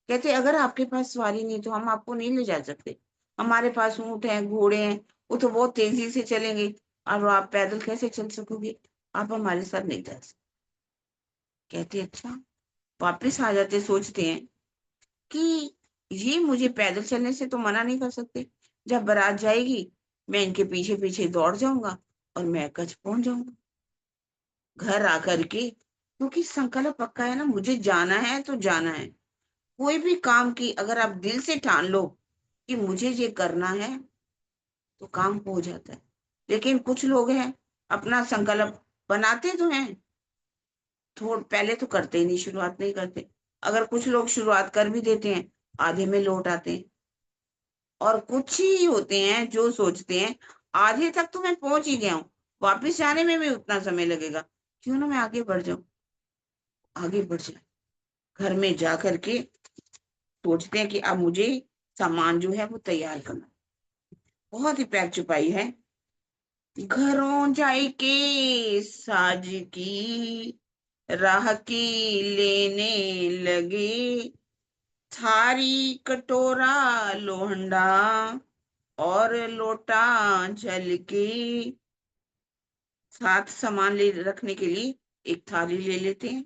कहते अगर आपके पास सवारी नहीं तो हम आपको नहीं ले जा सकते, हमारे पास ऊंट हैं, घोड़े हैं, वो तो बहुत तेजी से चलेंगे, और आप पैदल कैसे चल सकोगे, आप हमारे साथ नहीं जा सकते। कहते अच्छा। वापस आ जाते, सोचते हैं कि ये मुझे पैदल चलने से तो मना नहीं कर सकते, जब बारात जाएगी मैं इनके पीछे पीछे दौड़ जाऊंगा और मैं कच्छ पहुंच जाऊंगा घर आकर के, क्योंकि संकल्प पक्का है ना, मुझे जाना है तो जाना है। कोई भी काम की अगर आप दिल से ठान लो कि मुझे ये करना है, तो काम हो जाता है। लेकिन कुछ लोग हैं, अपना संकल्प बनाते तो हैं, थोड़ा पहले तो करते ही नहीं, शुरुआत नहीं करते। अगर कुछ लोग शुरुआत कर भी देते हैं, आधे में लौट आते हैं। और कुछ ही होते हैं जो सोचते हैं आधे तक तो मैं पहुंच ही गया हूँ, वापस जाने में भी उतना समय लगेगा, क्यों ना मैं आगे बढ़ जाऊं, आगे बढ़ जाए। घर में जा करके सोचते हैं कि अब मुझे सामान जो है वो तैयार करना। बहुत ही पैर छुपाई है। घरों जाई के साज की राह की लेने लगे, थारी कटोरा लोहंडा और लोटा जल के। साथ सामान ले रखने के लिए एक थाली ले लेते हैं,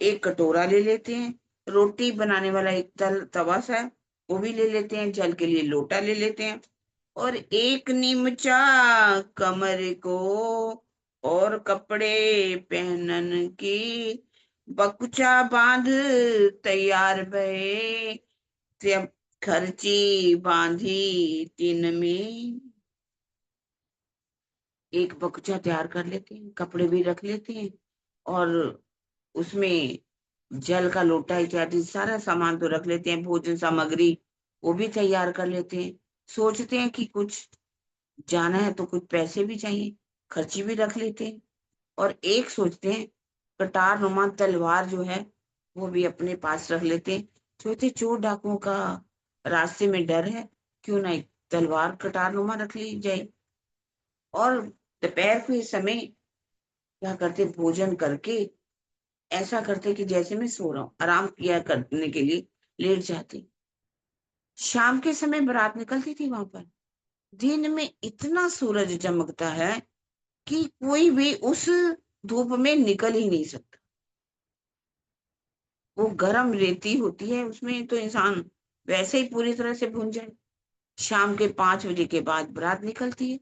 एक कटोरा ले लेते हैं, रोटी बनाने वाला एक तवा सा है, वो भी ले लेते हैं, जल के लिए लोटा ले लेते हैं, और एक निमचा कमर को, और कपड़े पहनन की, बकुचा बांध तैयार भये, सब खर्ची बांधी टिन में। एक बकुचा तैयार कर लेते हैं, कपड़े भी रख लेते हैं, और उसमें जल का लोटा इत्यादि सारा सामान तो रख लेते हैं, भोजन सामग्री वो भी तैयार कर लेते हैं। सोचते हैं कि कुछ जाना है तो कुछ पैसे भी चाहिए, खर्ची भी रख लेते हैं। और एक सोचते हैं कटार नुमा तलवार जो है वो भी अपने पास रख लेते हैं। सोचते चोर डाकुओं का रास्ते में डर है, क्यों ना एक तलवार कटार नुमा रख ली जाए। और दोपहर के समय क्या करते, भोजन करके ऐसा करते कि जैसे मैं सो रहा हूँ, आराम किया करने के लिए लेट जाते। शाम के समय बारात निकलती थी वहां पर। दिन में इतना सूरज चमकता है कि कोई भी उस धूप में निकल ही नहीं सकता। वो गर्म रेती होती है, उसमें तो इंसान वैसे ही पूरी तरह से भुन जाए। शाम के 5 बजे के बाद बारात निकलती है,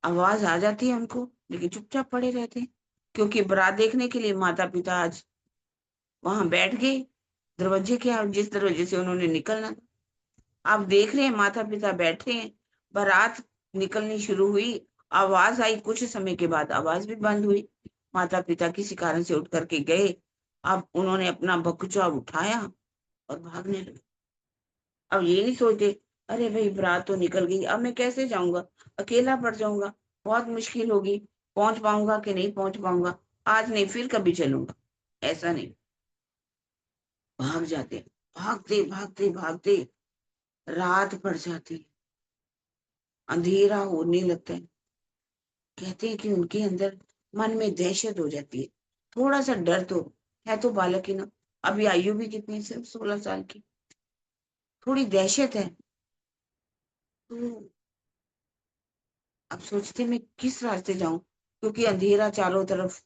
आवाज आ जाती है हमको, लेकिन चुपचाप पड़े रहते हैं, क्योंकि बारात देखने के लिए माता पिता आज वहां बैठ गए दरवाजे के, जिस दरवाजे से उन्होंने निकलना था। आप देख रहे हैं माता पिता बैठे हैं, बारात निकलनी शुरू हुई, आवाज आई, कुछ समय के बाद आवाज भी बंद हुई। माता पिता किसी कारण से उठ करके गए। अब उन्होंने अपना बकुचा उठाया और भागने लगे। अब ये नहीं सोचते अरे भाई बारात तो निकल गई, अब मैं कैसे जाऊंगा, अकेला पड़ जाऊंगा, बहुत मुश्किल होगी, पहुंच पाऊंगा कि नहीं पहुंच पाऊंगा, आज नहीं फिर कभी चलूंगा। ऐसा नहीं, भाग जाते। भागते भागते भागते रात पड़ जाती है, अंधेरा होने लगता है। कहते हैं कि उनके अंदर मन में दहशत हो जाती है, थोड़ा सा डर तो है, तो बालक ही ना, अभी आयु भी कितनी है, सिर्फ 16 साल की, थोड़ी दहशत है। तो अब सोचते मैं किस रास्ते जाऊं, क्योंकि अंधेरा चारों तरफ।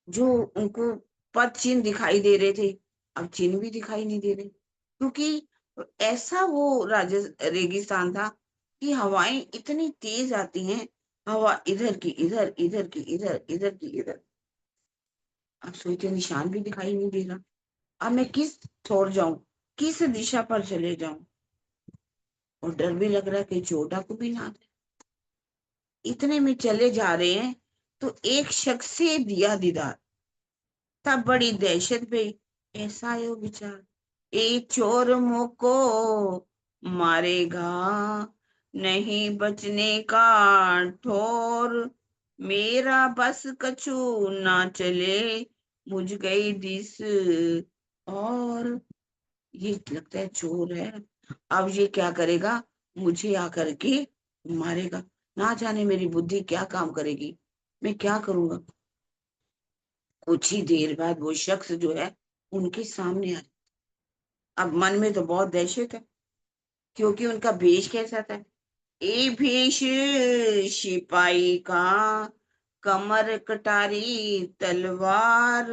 जो उनको पद चिन्ह दिखाई दे रहे थे, अब चिन्ह भी दिखाई नहीं दे रहे, क्योंकि ऐसा वो रेगिस्तान था कि हवाएं इतनी तेज आती हैं, हवा इधर की इधर, इधर की इधर, इधर की इधर। अब सोचे निशान भी दिखाई नहीं दे रहा, अब मैं किस छोड़ जाऊं, किस दिशा पर चले जाऊं, और डर भी लग रहा है कि चोटा को भी ना दे। इतने में चले जा रहे हैं तो एक शख्स से दिया दीदार, तब बड़ी दहशत पे ऐसा है वो विचार, एक चोर मुझको मारेगा, नहीं बचने का ठोर, मेरा बस कछु ना चले, मुझ गई दिस। और ये लगता है चोर है, अब ये क्या करेगा, मुझे आकर के मारेगा, ना जाने मेरी बुद्धि क्या काम करेगी, मैं क्या करूंगा। कुछ ही देर बाद वो शख्स जो है उनके सामने आ, अब मन में तो बहुत दहशत है, क्योंकि उनका भेष कैसा था, ए भेष सिपाही का, कमर कटारी तलवार,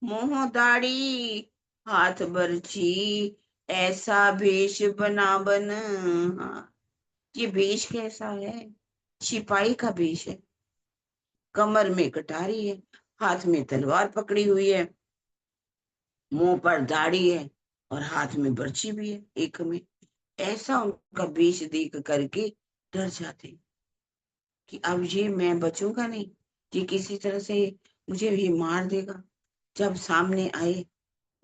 मुंह दाढ़ी हाथ बरछी, ऐसा भेष बना बन। हाँ, ये भेष कैसा है, सिपाही का भेष है, कमर में कटारी है, हाथ में तलवार पकड़ी हुई है, मुंह पर दाढ़ी है, और हाथ में बर्छी भी है एक में। ऐसा उनका वेश देख करके डर जाते कि अब ये मैं बचूंगा नहीं, ये किसी तरह से मुझे ये मार देगा। जब सामने आए,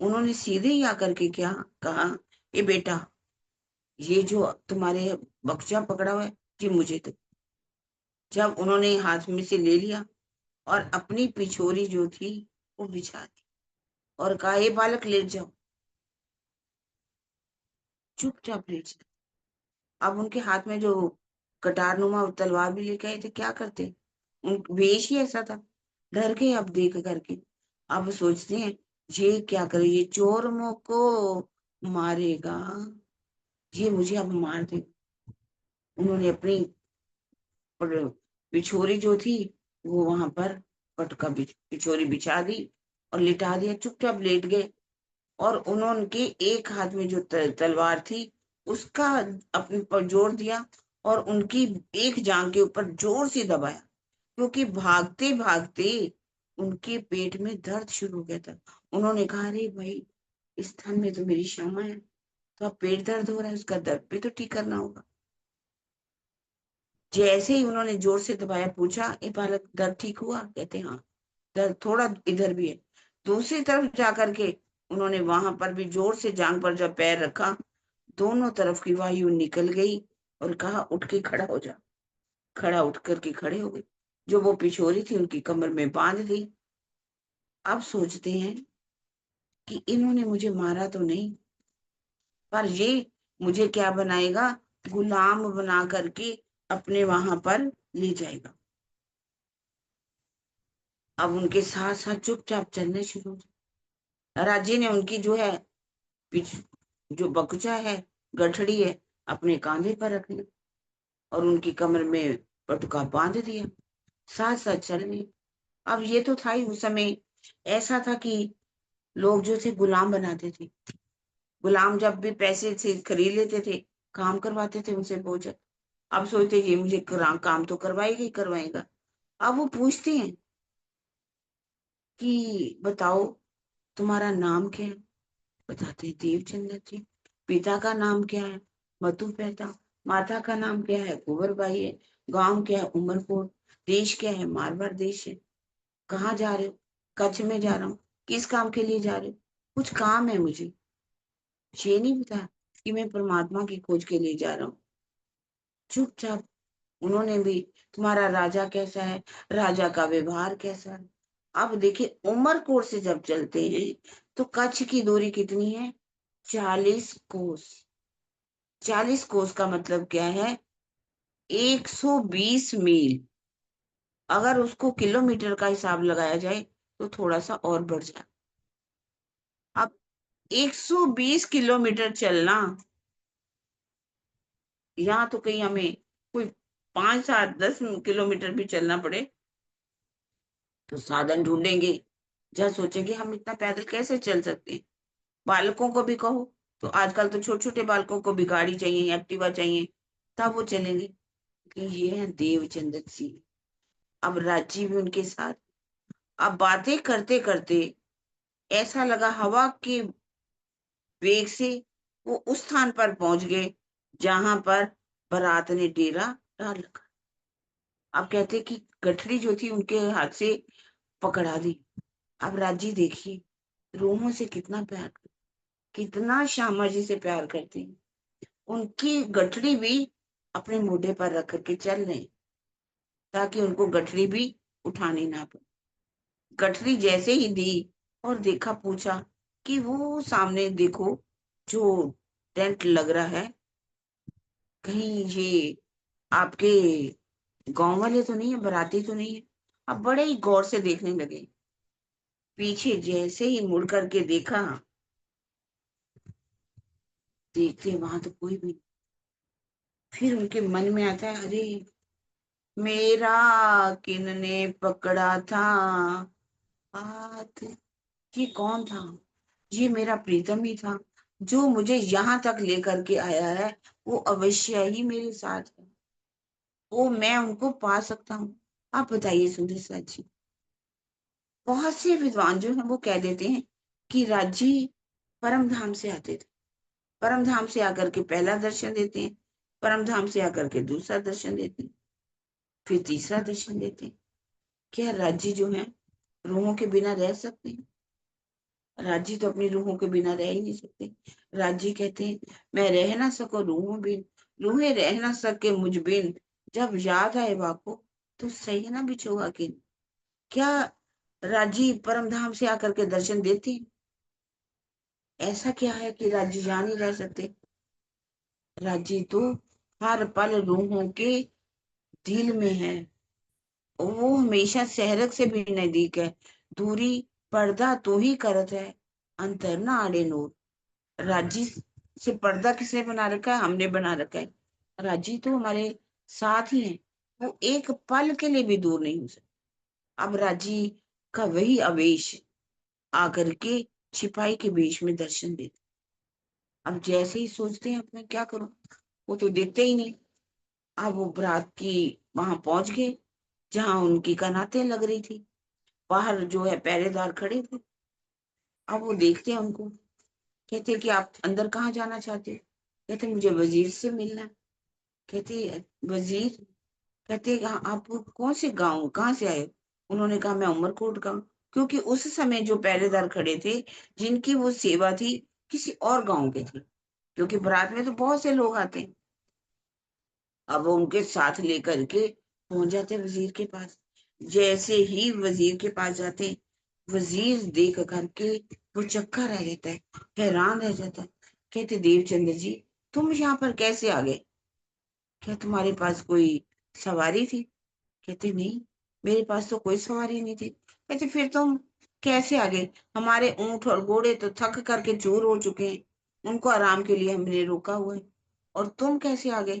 उन्होंने सीधे ही आकर के क्या कहा, ये बेटा, ये जो तुम्हारे बक्सा पकड़ा हुआ है, ये मुझे दो। जब उन्होंने हाथ में से ले लिया और अपनी पिछोरी जो थी वो बिछा दी, और कहा, ये बालक लेट जाओ, चुपचाप लेट जाओ। अब उनके हाथ में जो कटारनुमा तलवार भी लेके आए थे, क्या करते, उन वेश ही ऐसा था, डर गए अब देख करके। अब सोचते हैं ये क्या करे, ये चोर मुझको मारेगा, ये मुझे अब मार दे। उन्होंने अपनी पिछोरी जो थी वो वहां पर पटका पिछोरी बिछा दी और लिटा दिया, चुपचाप लेट गए। और उन्होंने के एक हाथ में जो तलवार थी उसका अपने पर जोर दिया, और उनकी एक जांग के ऊपर जोर से दबाया, क्योंकि भागते भागते उनके पेट में दर्द शुरू हो गया था। उन्होंने कहा, अरे भाई, इस स्थान में तो मेरी क्षमा है, तो अब पेट दर्द हो रहा है, उसका दर्द भी तो ठीक करना होगा। जैसे ही उन्होंने जोर से दबाया, पूछा, ये बालक दर्द ठीक हुआ, कहते हाँ, दर्द थोड़ा इधर भी है। दूसरी तरफ जाकर के उन्होंने वहां पर भी जोर से जांग पर जब पैर रखा, दोनों तरफ की वायु निकल गई, और कहा, उठ के खड़ा हो जा। खड़ा उठ करके खड़े हो गए, जो वो पिछोरी थी उनकी कमर में बांध दी। अब सोचते हैं कि इन्होंने मुझे मारा तो नहीं, पर ये मुझे क्या बनाएगा, गुलाम बना करके अपने वहां पर ले जाएगा। अब उनके साथ साथ चुपचाप चलने शुरू हो गए। राजे ने उनकी जो है पिछ जो बकुचा है, गठड़ी है, अपने कांधे पर रख ली, और उनकी कमर में पटुका बांध दिया, साथ साथ चलने। अब ये तो था ही उस समय, ऐसा था कि लोग जो थे गुलाम बनाते थे, गुलाम जब भी पैसे से खरीद लेते थे, काम करवाते थे उनसे भोजन। अब सोचते ये मुझे काम तो करवाएगा ही करवाएगा। अब वो पूछते हैं कि बताओ, तुम्हारा नाम क्या है, बताते हैं देवचंद्र जी। पिता का नाम क्या है, मधु मेहता। माता का नाम क्या है, कुंवरबाई है। गांव क्या है, उमरपुर। देश क्या है, मारवाड़ देश है। कहाँ जा रहे हो, कच्छ में जा रहा हूँ। किस काम के लिए जा रहे हो, कुछ काम है मुझे, ये नहीं पता कि मैं परमात्मा की खोज के लिए जा रहा हूँ। चुपचाप उन्होंने भी, तुम्हारा राजा कैसा है, राजा का व्यवहार कैसा है। अब देखिए, उमरकोट से जब चलते हैं तो कच्छ की दूरी कितनी है, 40 कोस। 40 कोस का मतलब क्या है? 120 मील। अगर उसको किलोमीटर का हिसाब लगाया जाए तो थोड़ा सा और बढ़ जाए। अब 120 किलोमीटर चलना, यहाँ तो कहीं हमें कोई 5 7 10 किलोमीटर भी चलना पड़े तो साधन ढूंढेंगे। जहाँ सोचेंगे हम इतना पैदल कैसे चल सकते हैं। बालकों को भी कहो तो आजकल तो छोटे छोटे बालकों को भी गाड़ी चाहिए, एक्टिवा चाहिए, तब वो चलेंगे। लेकिन ये है देवचंद्र सिंह। अब रांची भी उनके साथ। अब बातें करते करते ऐसा लगा हवा के वेग से वो उस स्थान पर पहुंच गए जहां पर बारात ने डेरा डाल रखा। अब कहते कि गठरी जो थी उनके हाथ से पकड़ा दी। अब राजी देखिए, रूहों से कितना प्यार, कितना श्यामा जी से प्यार करती हैं। उनकी गठरी भी अपने मोढे पर रख करके चल रहे, ताकि उनको गठरी भी उठानी ना पड़े। गठरी जैसे ही दी और देखा, पूछा कि वो सामने देखो जो टेंट लग रहा है, कहीं ये आपके गांव वाले तो नहीं है, बाराती तो नहीं है। अब बड़े ही गौर से देखने लगे। पीछे जैसे ही मुड़ करके देखा, देखते वहां तो कोई भी। फिर उनके मन में आता है, अरे मेरा किनने पकड़ा था हाथ, ये कौन था? ये मेरा प्रीतम ही था, जो मुझे यहाँ तक लेकर के आया है। वो अवश्य ही मेरे साथ है, वो मैं उनको पा सकता हूँ। आप बताइए सुंदर साथ जी। बहुत से विद्वान जो हैं वो कह देते हैं कि राजी परम धाम से आते थे। परम धाम से आकर के पहला दर्शन देते हैं, परम धाम से आकर के दूसरा दर्शन देते हैं, फिर तीसरा दर्शन देते हैं। क्या राजी जो है रूहों के बिना रह सकते हैं? राजी तो अपनी रूहों के बिना रह ही नहीं सकते। राजी कहते हैं, मैं रह ना सको रूहों बिन, रूहें रह ना सके मुझ बिन, जब याद आए बाको तो सही ना बिछोगा किन। क्या राजी परम धाम से आकर के दर्शन देते हैं? ऐसा क्या है कि राजी जा नहीं रह सकते? राजी तो हर पल रूहों के दिल में है। वो हमेशा शहरक से भी नजदीक है। दूरी पर्दा तो ही करत है, अंतर ना आड़े नूर। राजी से पर्दा किसने बना रखा है? हमने बना रखा है। राजी तो हमारे साथ ही है, वो एक पल के लिए भी दूर नहीं हो सकता। अब राजी का वही आवेश आकर के सिपाही के वेश में दर्शन देते। अब जैसे ही सोचते हैं अब मैं क्या करूं, वो तो देखते ही नहीं। अब वो बरात की वहां पहुंच गए जहां उनकी कनातें लग रही थी। बाहर जो है पहरेदार खड़े थे। अब वो देखते हैं उनको, कहते कि आप अंदर कहाँ जाना चाहते हो? कहते मुझे वजीर से मिलना है। कहते वजीर? कहते "हाँ, आप कौन से गांव कहाँ से आए हो?" उन्होंने कहा मैं उमरकोट का हूँ। क्योंकि उस समय जो पहरेदार खड़े थे, जिनकी वो सेवा थी, किसी और गांव के थे। क्योंकि बारात में तो बहुत से लोग आते हैं। अब वो उनके साथ लेकर के पहुंच जाते वजीर के पास। जैसे ही वजीर के पास जाते, वजीर देख करके वो चक्का रह जाता है, हैरान रह जाता है। कहते देवचंद्र जी, तुम यहाँ पर कैसे आ गए? क्या तुम्हारे पास कोई सवारी थी? कहते नहीं, मेरे पास तो कोई सवारी नहीं थी। कहते फिर तुम कैसे आ गए? हमारे ऊंट और घोड़े तो थक करके चूर हो चुके हैं, उनको आराम के लिए हमने रोका हुआ है, और तुम कैसे आ गए?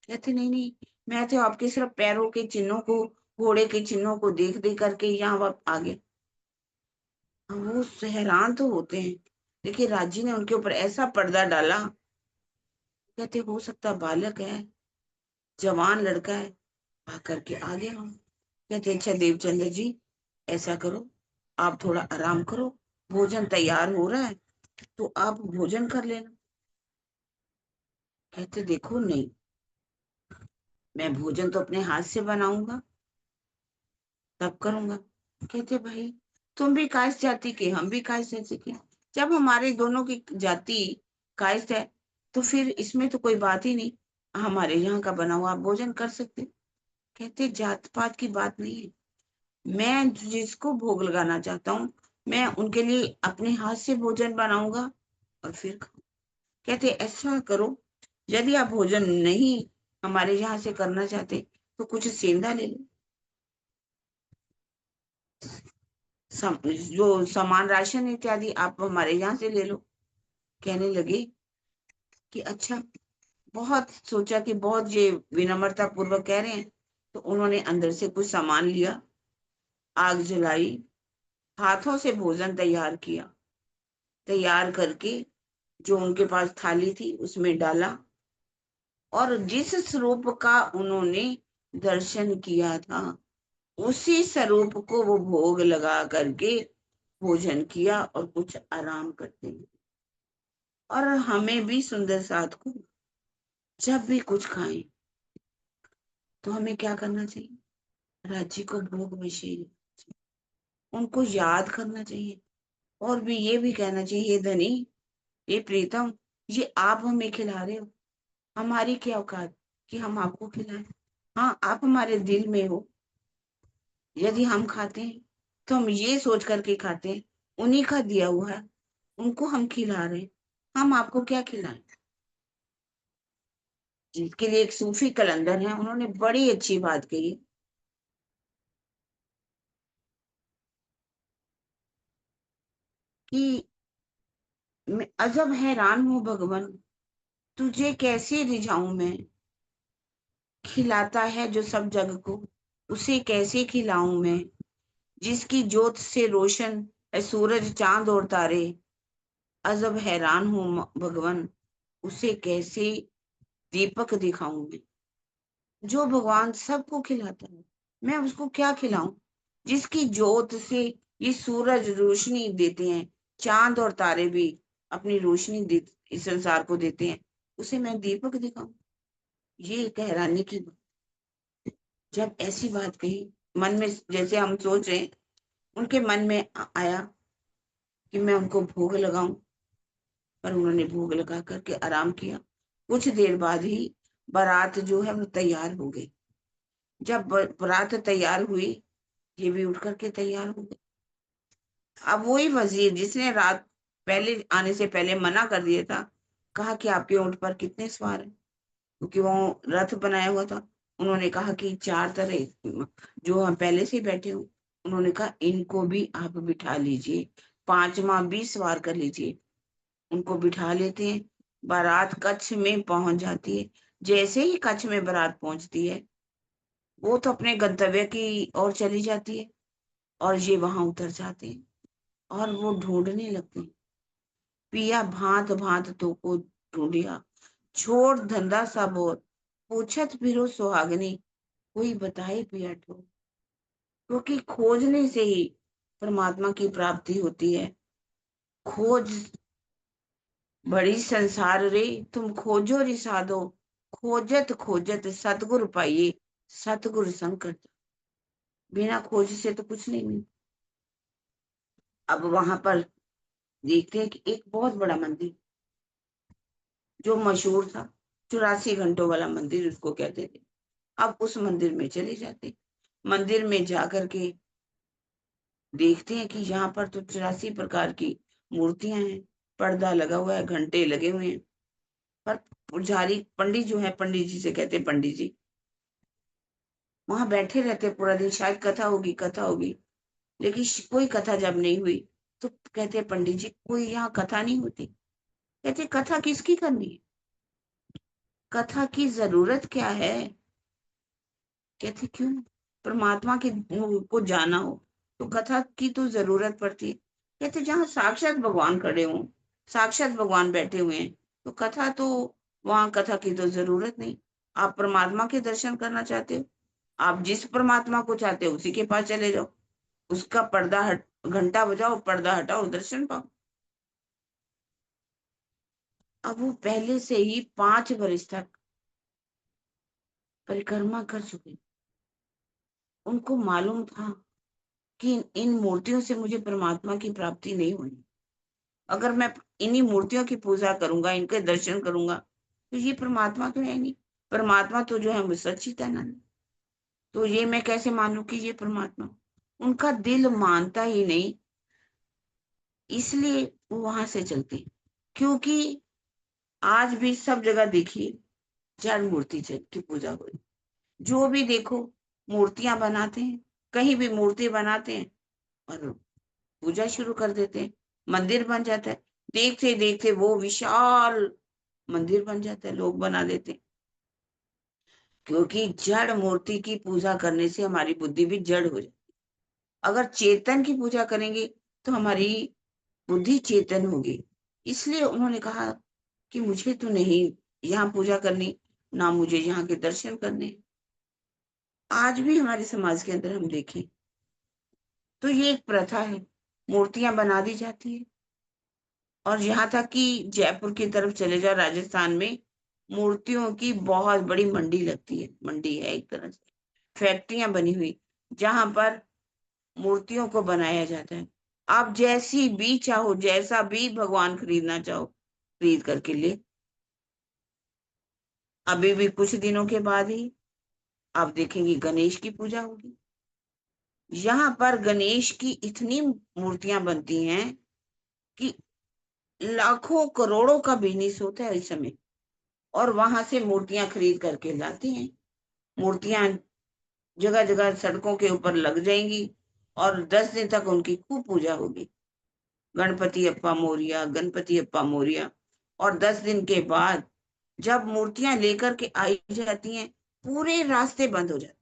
कहते नहीं नहीं, मैं तो आपके सिर्फ पैरों के चिन्हों को, घोड़े के चिन्हों को देख देख करके यहाँ आ गए। वो हैरान तो होते हैं। देखिए राजी ने उनके ऊपर ऐसा पर्दा डाला। कहते हो सकता बालक है, जवान लड़का है, आकर के आ गया हूँ। कहते अच्छा देवचंद्र जी, ऐसा करो, आप थोड़ा आराम करो, भोजन तैयार हो रहा है, तो आप भोजन कर लेना। कहते देखो नहीं, मैं भोजन तो अपने हाथ से बनाऊंगा, तब करूंगा। कहते भाई, तुम भी कायस्थ जाति के, हम भी कायस्थ जाति के, जब हमारे दोनों की जाति कायस्थ है तो फिर इसमें तो कोई बात ही नहीं, हमारे यहाँ का बना हुआ आप भोजन कर सकते। कहते जात पात की बात नहीं है, मैं जिसको भोग लगाना चाहता हूँ, मैं उनके लिए अपने हाथ से भोजन बनाऊंगा और फिर खाऊंगा। कहते ऐसा करो, यदि आप भोजन नहीं हमारे यहाँ से करना चाहते तो कुछ सेंधा ले लो, जो सामान राशन इत्यादि आप हमारे यहाँ से ले लो। कहने लगे कि अच्छा, बहुत सोचा कि बहुत ये विनम्रता पूर्वक कह रहे हैं, तो उन्होंने अंदर से कुछ सामान लिया, आग जलाई, हाथों से भोजन तैयार किया, तैयार करके जो उनके पास थाली थी उसमें डाला, और जिस स्वरूप का उन्होंने दर्शन किया था उसी स्वरूप को वो भोग लगा करके भोजन किया और कुछ आराम करते हैं। और हमें भी सुंदर साथ को जब भी कुछ खाएं तो हमें क्या करना चाहिए? राज्य को भोग में शेर, उनको याद करना चाहिए, और भी ये भी कहना चाहिए, ये धनी, ये प्रीतम, ये आप हमें खिला रहे हो, हमारी क्या औकात कि हम आपको खिलाएं। हाँ, आप हमारे दिल में हो। यदि हम खाते हैं तो हम ये सोच करके खाते हैं उन्हीं का दिया हुआ है, उनको हम खिला रहे हैं, हम आपको क्या खिलाएं। जिसके लिए एक सूफी कलंदर है, उन्होंने बड़ी अच्छी बात कही कि मैं अजब हैरान हूं भगवान, तुझे कैसे रिझाऊं मैं, खिलाता है जो सब जग को, उसे कैसे खिलाऊं मैं, जिसकी ज्योत से रोशन है सूरज चांद और तारे। अजब हैरान हूं भगवान, उसे कैसे दीपक दिखाऊं मैं, जो भगवान सबको खिलाता है, मैं उसको क्या खिलाऊं, जिसकी ज्योत से ये सूरज रोशनी देते हैं, चांद और तारे भी अपनी रोशनी दे इस संसार को देते हैं, उसे मैं दीपक दिखाऊं। ये एक हैरानी की बात। जब ऐसी बात कही, मन में जैसे हम सोच रहे हैं, उनके मन में आया कि मैं उनको भोग लगाऊं, पर उन्होंने भोग लगा करके आराम किया। कुछ देर बाद ही बारात जो है वो तैयार हो गई। जब बारात तैयार हुई, ये भी उठ करके तैयार हो गए। अब वही वजीर जिसने रात पहले आने से पहले मना कर दिया था, कहा कि आपके ऊंट पर कितने सवार हैं, क्योंकि वो रथ बनाया हुआ था। उन्होंने कहा कि 4 तरह जो हम पहले से ही बैठे हो, उन्होंने कहा इनको भी आप बिठा लीजिए, 5वां भी सवार कर लीजिए। उनको बिठा लेते हैं, बारात कच्छ में पहुंच जाती है। जैसे ही कच्छ में बारात पहुंचती है, वो तो अपने गंतव्य की ओर चली जाती है, और ये वहां उतर जाते हैं और वो ढूंढने लगते हैं। पिया भांत भांत तो को ढूंढिया, छोड़ धंधा सब और, पूछत फिरो सुहागनी, कोई बताए पिया ठो। क्योंकि खोजने से ही परमात्मा की प्राप्ति होती है। खोज बड़ी संसार रे, तुम खोजो रिसादो, खोजत खोजत सतगुर पाइए, सतगुर संकट, बिना खोज से तो कुछ नहीं मिलता। अब वहां पर देखते हैं कि एक बहुत बड़ा मंदिर जो मशहूर था, 84 घंटों वाला मंदिर उसको कहते थे। अब उस मंदिर में चले जाते, मंदिर में जाकर के देखते हैं कि यहाँ पर तो 84 प्रकार की मूर्तियां हैं, पर्दा लगा हुआ है, घंटे लगे हुए हैं, पर पुजारी पंडित जो है, पंडित जी से कहते हैं पंडित जी, वहां बैठे रहते पूरा दिन, शायद कथा होगी कथा होगी, लेकिन कोई कथा जब नहीं हुई तो कहते हैं पंडित जी कोई यहाँ कथा नहीं होती। कहते कथा किसकी करनी है, कथा की जरूरत क्या है। कहते क्यों, परमात्मा के को जाना हो तो कथा की तो जरूरत पड़ती है। कहते जहाँ साक्षात भगवान खड़े हों, साक्षात भगवान बैठे हुए हैं, तो कथा तो, वहां कथा की तो जरूरत नहीं। आप परमात्मा के दर्शन करना चाहते हो, आप जिस परमात्मा को चाहते हो उसी के पास चले जाओ, उसका पर्दा हट, घंटा बजाओ, पर्दा हटाओ, दर्शन पाओ। अब वो पहले से ही 5 वर्ष तक परिक्रमा कर चुके, उनको मालूम था कि इन मूर्तियों से मुझे परमात्मा की प्राप्ति नहीं होनी। अगर मैं इन्हीं मूर्तियों की पूजा करूंगा, इनके दर्शन करूंगा, तो ये परमात्मा तो है नहीं। परमात्मा तो जो है वो सच्चिदानंद, तो ये मैं कैसे मानूं कि ये परमात्मा, उनका दिल मानता ही नहीं, इसलिए वो वहां से चलते। क्योंकि आज भी सब जगह देखिए जड़ मूर्ति की पूजा हो रही। जो भी देखो मूर्तियां बनाते हैं, कहीं भी मूर्ति बनाते हैं और पूजा शुरू कर देते हैं, मंदिर बन जाता है। देखते देखते वो विशाल मंदिर बन जाता है, लोग बना देते हैं। क्योंकि जड़ मूर्ति की पूजा करने से हमारी बुद्धि भी जड़ हो जाती। अगर चेतन की पूजा करेंगे तो हमारी बुद्धि चेतन होगी। इसलिए उन्होंने कहा कि मुझे तो नहीं यहाँ पूजा करनी, ना मुझे यहाँ के दर्शन करने। आज भी हमारे समाज के अंदर हम देखें तो ये एक प्रथा है, मूर्तियां बना दी जाती है। और यहाँ तक कि जयपुर की तरफ चले जाओ, राजस्थान में मूर्तियों की बहुत बड़ी मंडी लगती है, मंडी है एक तरह से, फैक्ट्रियां बनी हुई जहां पर मूर्तियों को बनाया जाता है। आप जैसी भी चाहो, जैसा भी भगवान खरीदना चाहो, खरीद करके ले। अभी भी कुछ दिनों के बाद ही आप देखेंगे गणेश की पूजा होगी। यहाँ पर गणेश की इतनी मूर्तियां बनती हैं कि लाखों करोड़ों का बिजनेस होता है इस समय। और वहां से मूर्तियां खरीद करके लाते हैं। मूर्तियां जगह जगह सड़कों के ऊपर लग जाएंगी और 10 दिन तक उनकी खूब पूजा होगी। गणपति अप्पा मोरिया, गणपति अप्पा मोरिया। और 10 दिन के बाद जब मूर्तियां लेकर के आई जाती हैं, पूरे रास्ते बंद हो जाते,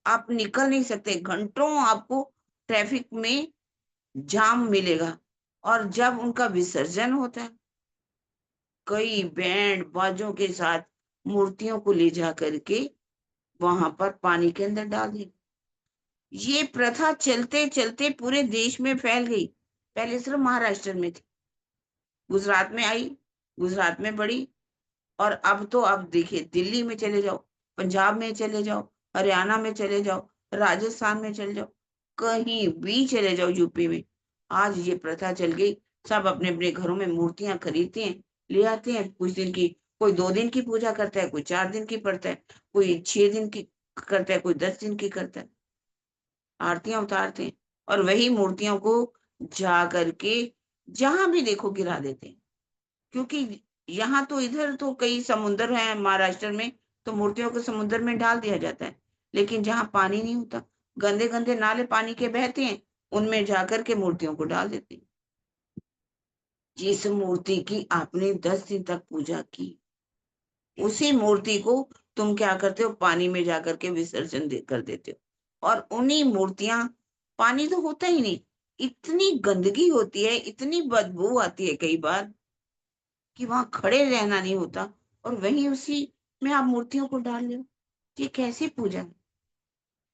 आप निकल नहीं सकते, घंटों आपको ट्रैफिक में जाम मिलेगा। और जब उनका विसर्जन होता है, कई बैंड बाजों के साथ मूर्तियों को ले जा करके वहां पर पानी के अंदर डाल दी। ये प्रथा चलते चलते पूरे देश में फैल गई। पहले सिर्फ महाराष्ट्र में थी, गुजरात में आई, गुजरात में बढ़ी। और अब तो आप देखिए दिल्ली में चले जाओ, पंजाब में चले जाओ, हरियाणा में चले जाओ, राजस्थान में चले जाओ, कहीं भी चले जाओ, यूपी में आज ये प्रथा चल गई। सब अपने अपने घरों में मूर्तियां खरीदते हैं, ले आते हैं। कुछ दिन की, कोई 2 दिन की पूजा करता है, कोई 4 दिन की पढ़ता है, कोई 6 दिन की करता है, कोई 10 दिन की करता है। आरतियां उतारते हैं और वही मूर्तियों को जा करके जहां भी देखो गिरा देते हैं। क्योंकि यहाँ तो, इधर तो कई समुद्र हैं महाराष्ट्र में, तो मूर्तियों को समुद्र में डाल दिया जाता है। लेकिन जहाँ पानी नहीं होता, गंदे गंदे नाले पानी के बहते हैं, उनमें जाकर के मूर्तियों को डाल देते हैं। जिस मूर्ति की आपने 10 दिन तक पूजा की, उसी मूर्ति को तुम क्या करते हो, पानी में जाकर के विसर्जन कर देते हो। और उन्हीं मूर्तियां, पानी तो होता ही नहीं, इतनी गंदगी होती है, इतनी बदबू आती है कई बार कि वहां खड़े रहना नहीं होता। और वहीं उसी में आप मूर्तियों को डाल रहे हो। ये कैसी पूजा है?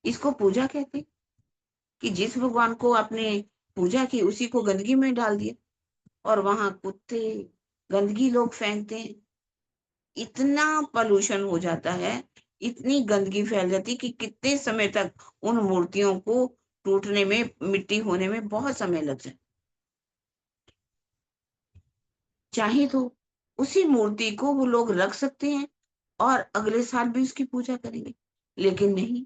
इसको पूजा कहते हैं कि जिस भगवान को आपने पूजा की उसी को गंदगी में डाल दिया। और वहां कुत्ते गंदगी लोग फेंकते हैं, इतना पॉल्यूशन हो जाता है, इतनी गंदगी फैल जाती है कि कितने समय तक उन मूर्तियों को टूटने में, मिट्टी होने में बहुत समय लग जाए। चाहे तो उसी मूर्ति को वो लोग रख सकते हैं और अगले साल भी उसकी पूजा करेंगे। लेकिन नहीं,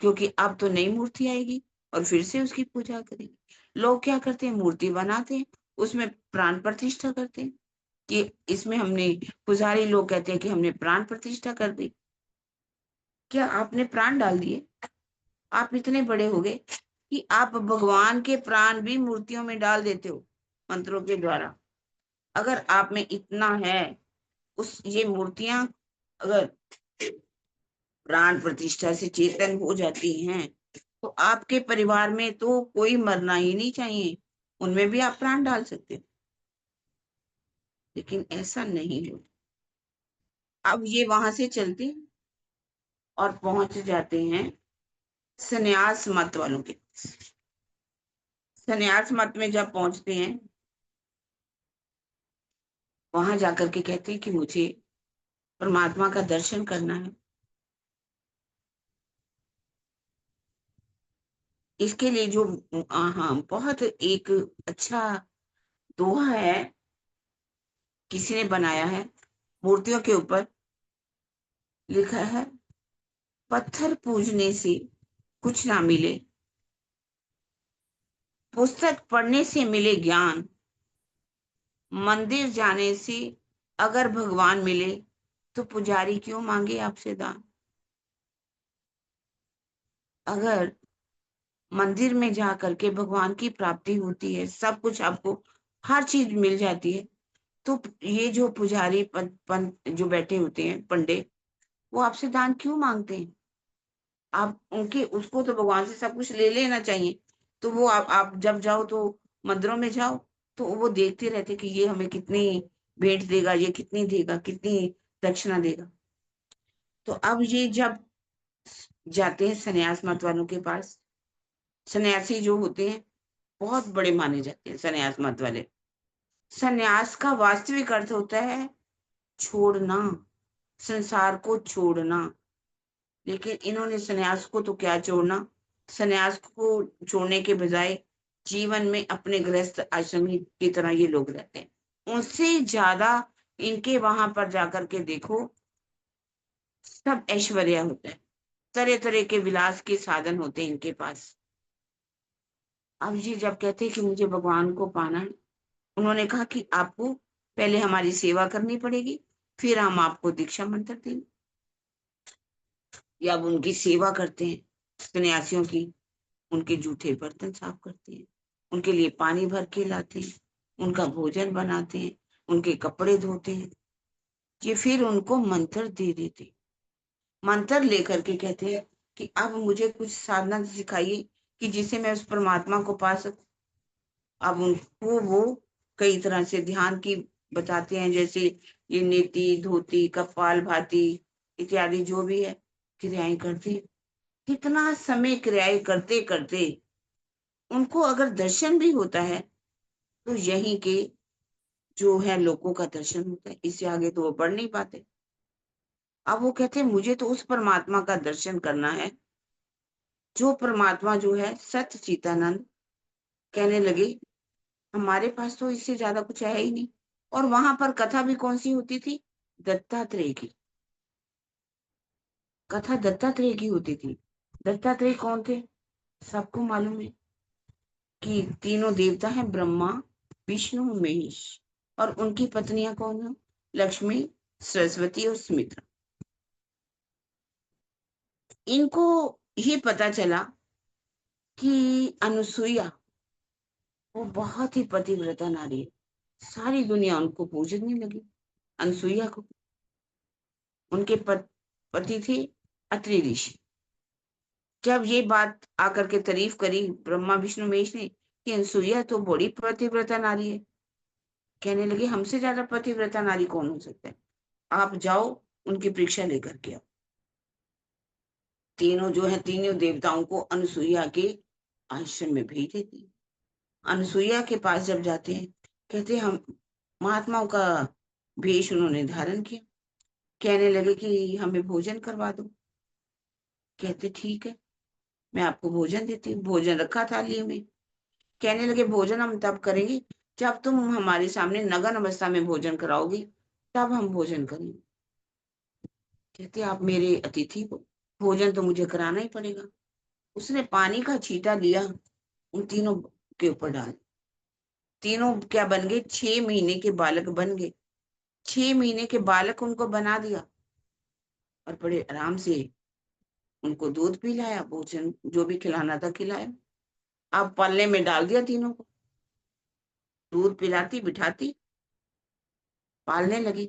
क्योंकि अब तो नई मूर्ति आएगी और फिर से उसकी पूजा करेंगे। लोग क्या करते हैं, मूर्ति बनाते हैं, उसमें प्राण प्रतिष्ठा करते हैं कि इसमें हमने, पुजारी लोग कहते हैं कि हमने प्राण प्रतिष्ठा कर दी। क्या आपने प्राण डाल दिए? आप इतने बड़े हो गए कि आप भगवान के प्राण भी मूर्तियों में डाल देते हो मंत्रों के द्वारा। अगर आप में इतना है, उस ये मूर्तियां अगर प्राण प्रतिष्ठा से चेतन हो जाती हैं, तो आपके परिवार में तो कोई मरना ही नहीं चाहिए, उनमें भी आप प्राण डाल सकते हो। लेकिन ऐसा नहीं होता। अब ये वहां से चलते हैं और पहुंच जाते हैं संन्यास मत वालों के पास। संन्यास मत में जब पहुंचते हैं, वहां जाकर के कहते हैं कि मुझे परमात्मा का दर्शन करना है। इसके लिए जो, हाँ, बहुत एक अच्छा दोहा है, किसी ने बनाया है, मूर्तियों के ऊपर लिखा है, पत्थर पूजने से कुछ ना मिले, पुस्तक पढ़ने से मिले ज्ञान, मंदिर जाने से अगर भगवान मिले तो पुजारी क्यों मांगे आपसे दान? अगर मंदिर में जा करके भगवान की प्राप्ति होती है, सब कुछ आपको, हर चीज मिल जाती है, तो ये जो पुजारी पंत जो बैठे होते हैं, पंडित, वो आपसे दान क्यों मांगते हैं? आप उनके, उसको तो भगवान से सब कुछ ले लेना चाहिए। तो वो आप जब जाओ तो मंदिरों में जाओ, तो वो देखते रहते कि ये हमें कितनी भेंट देगा, ये कितनी देगा, कितनी दक्षिणा देगा। तो अब ये जब जाते हैं सन्यास मत वालों के पास, सन्यासी जो होते हैं बहुत बड़े माने जाते हैं सन्यास मत वाले। सन्यास का वास्तविक अर्थ होता है छोड़ना, संसार को छोड़ना। लेकिन इन्होंने सन्यास को तो क्या छोड़ना, सन्यास को छोड़ने के बजाय जीवन में अपने गृहस्थ आश्रम की तरह ये लोग रहते हैं। उनसे ज्यादा इनके वहां पर जाकर के देखो, सब ऐश्वर्य होता है, तरह तरह के विलास के साधन होते हैं इनके पास। अब ये जब कहते हैं कि मुझे भगवान को पाना है, उन्होंने कहा कि आपको पहले हमारी सेवा करनी पड़ेगी, फिर हम आपको दीक्षा मंत्र देंगे। या अब उनकी सेवा करते हैं सन्यासियों की, उनके जूठे बर्तन साफ करते हैं, उनके लिए पानी भर के लाते हैं, उनका भोजन बनाते हैं, उनके कपड़े धोते हैं। ये फिर उनको मंत्र दे देते, मंत्र लेकर के कहते हैं कि अब मुझे कुछ साधना सिखाइए कि जिससे मैं उस परमात्मा को पा सकूं। अब उनको वो कई तरह से ध्यान की बताते हैं, जैसे ये नेति, धोती, कपाल भाती इत्यादि जो भी है क्रियाएं करते हैं। कितना समय क्रियाएं करते करते उनको अगर दर्शन भी होता है, तो यहीं के जो है लोगों का दर्शन होता है, इससे आगे तो वो बढ़ नहीं पाते। अब वो कहते हैं मुझे तो उस परमात्मा का दर्शन करना है, जो परमात्मा जो है सत्य चितानंद। कहने लगे हमारे पास तो इससे ज्यादा कुछ है ही नहीं। और वहां पर कथा भी कौन सी होती थी? दत्तात्रेय की कथा, दत्तात्रेय की होती थी। दत्तात्रेय कौन थे? सबको मालूम है कि तीनों देवता हैं, ब्रह्मा, विष्णु, महेश। और उनकी पत्नियां कौन है? लक्ष्मी, सरस्वती और सुमित्रा। इनको ये पता चला कि अनुसुईया वो बहुत ही पतिव्रता नारी है। सारी दुनिया उनको पूजने लगी, अनुसुईया को। उनके पति थे अत्रि ऋषि। जब ये बात आकर के तारीफ करी ब्रह्मा विष्णु महेश ने कि अनुसुईया तो बड़ी पतिव्रता नारी है, कहने लगे हमसे ज्यादा पतिव्रता नारी कौन हो सकता है, आप जाओ उनकी परीक्षा लेकर के आओ। तीनों जो है, तीनों देवताओं को अनुसुईया के आश्रम में भेज देती। अनुसुईया के पास जब जाते हैं, कहते हम महात्माओं का भेष उन्होंने धारण किया। कहने लगे कि हमें भोजन करवा दो। कहते ठीक है, मैं आपको भोजन देती हूँ। भोजन रखा थाली में। कहने लगे भोजन हम तब करेंगे जब तुम हमारे सामने नग्न अवस्था में भोजन कराओगी, तब हम भोजन करेंगे। कहते आप मेरे अतिथि हो, भोजन तो मुझे कराना ही पड़ेगा। उसने पानी का छींटा लिया, उन तीनों के ऊपर डाल। तीनों क्या बन गए? 6 महीने के बालक बन गए। 6 महीने के बालक उनको बना दिया और बड़े आराम से उनको दूध पिलाया, भोजन जो भी खिलाना था खिलाया। अब पल्ले में डाल दिया तीनों को, दूध पिलाती बिठाती पालने लगी।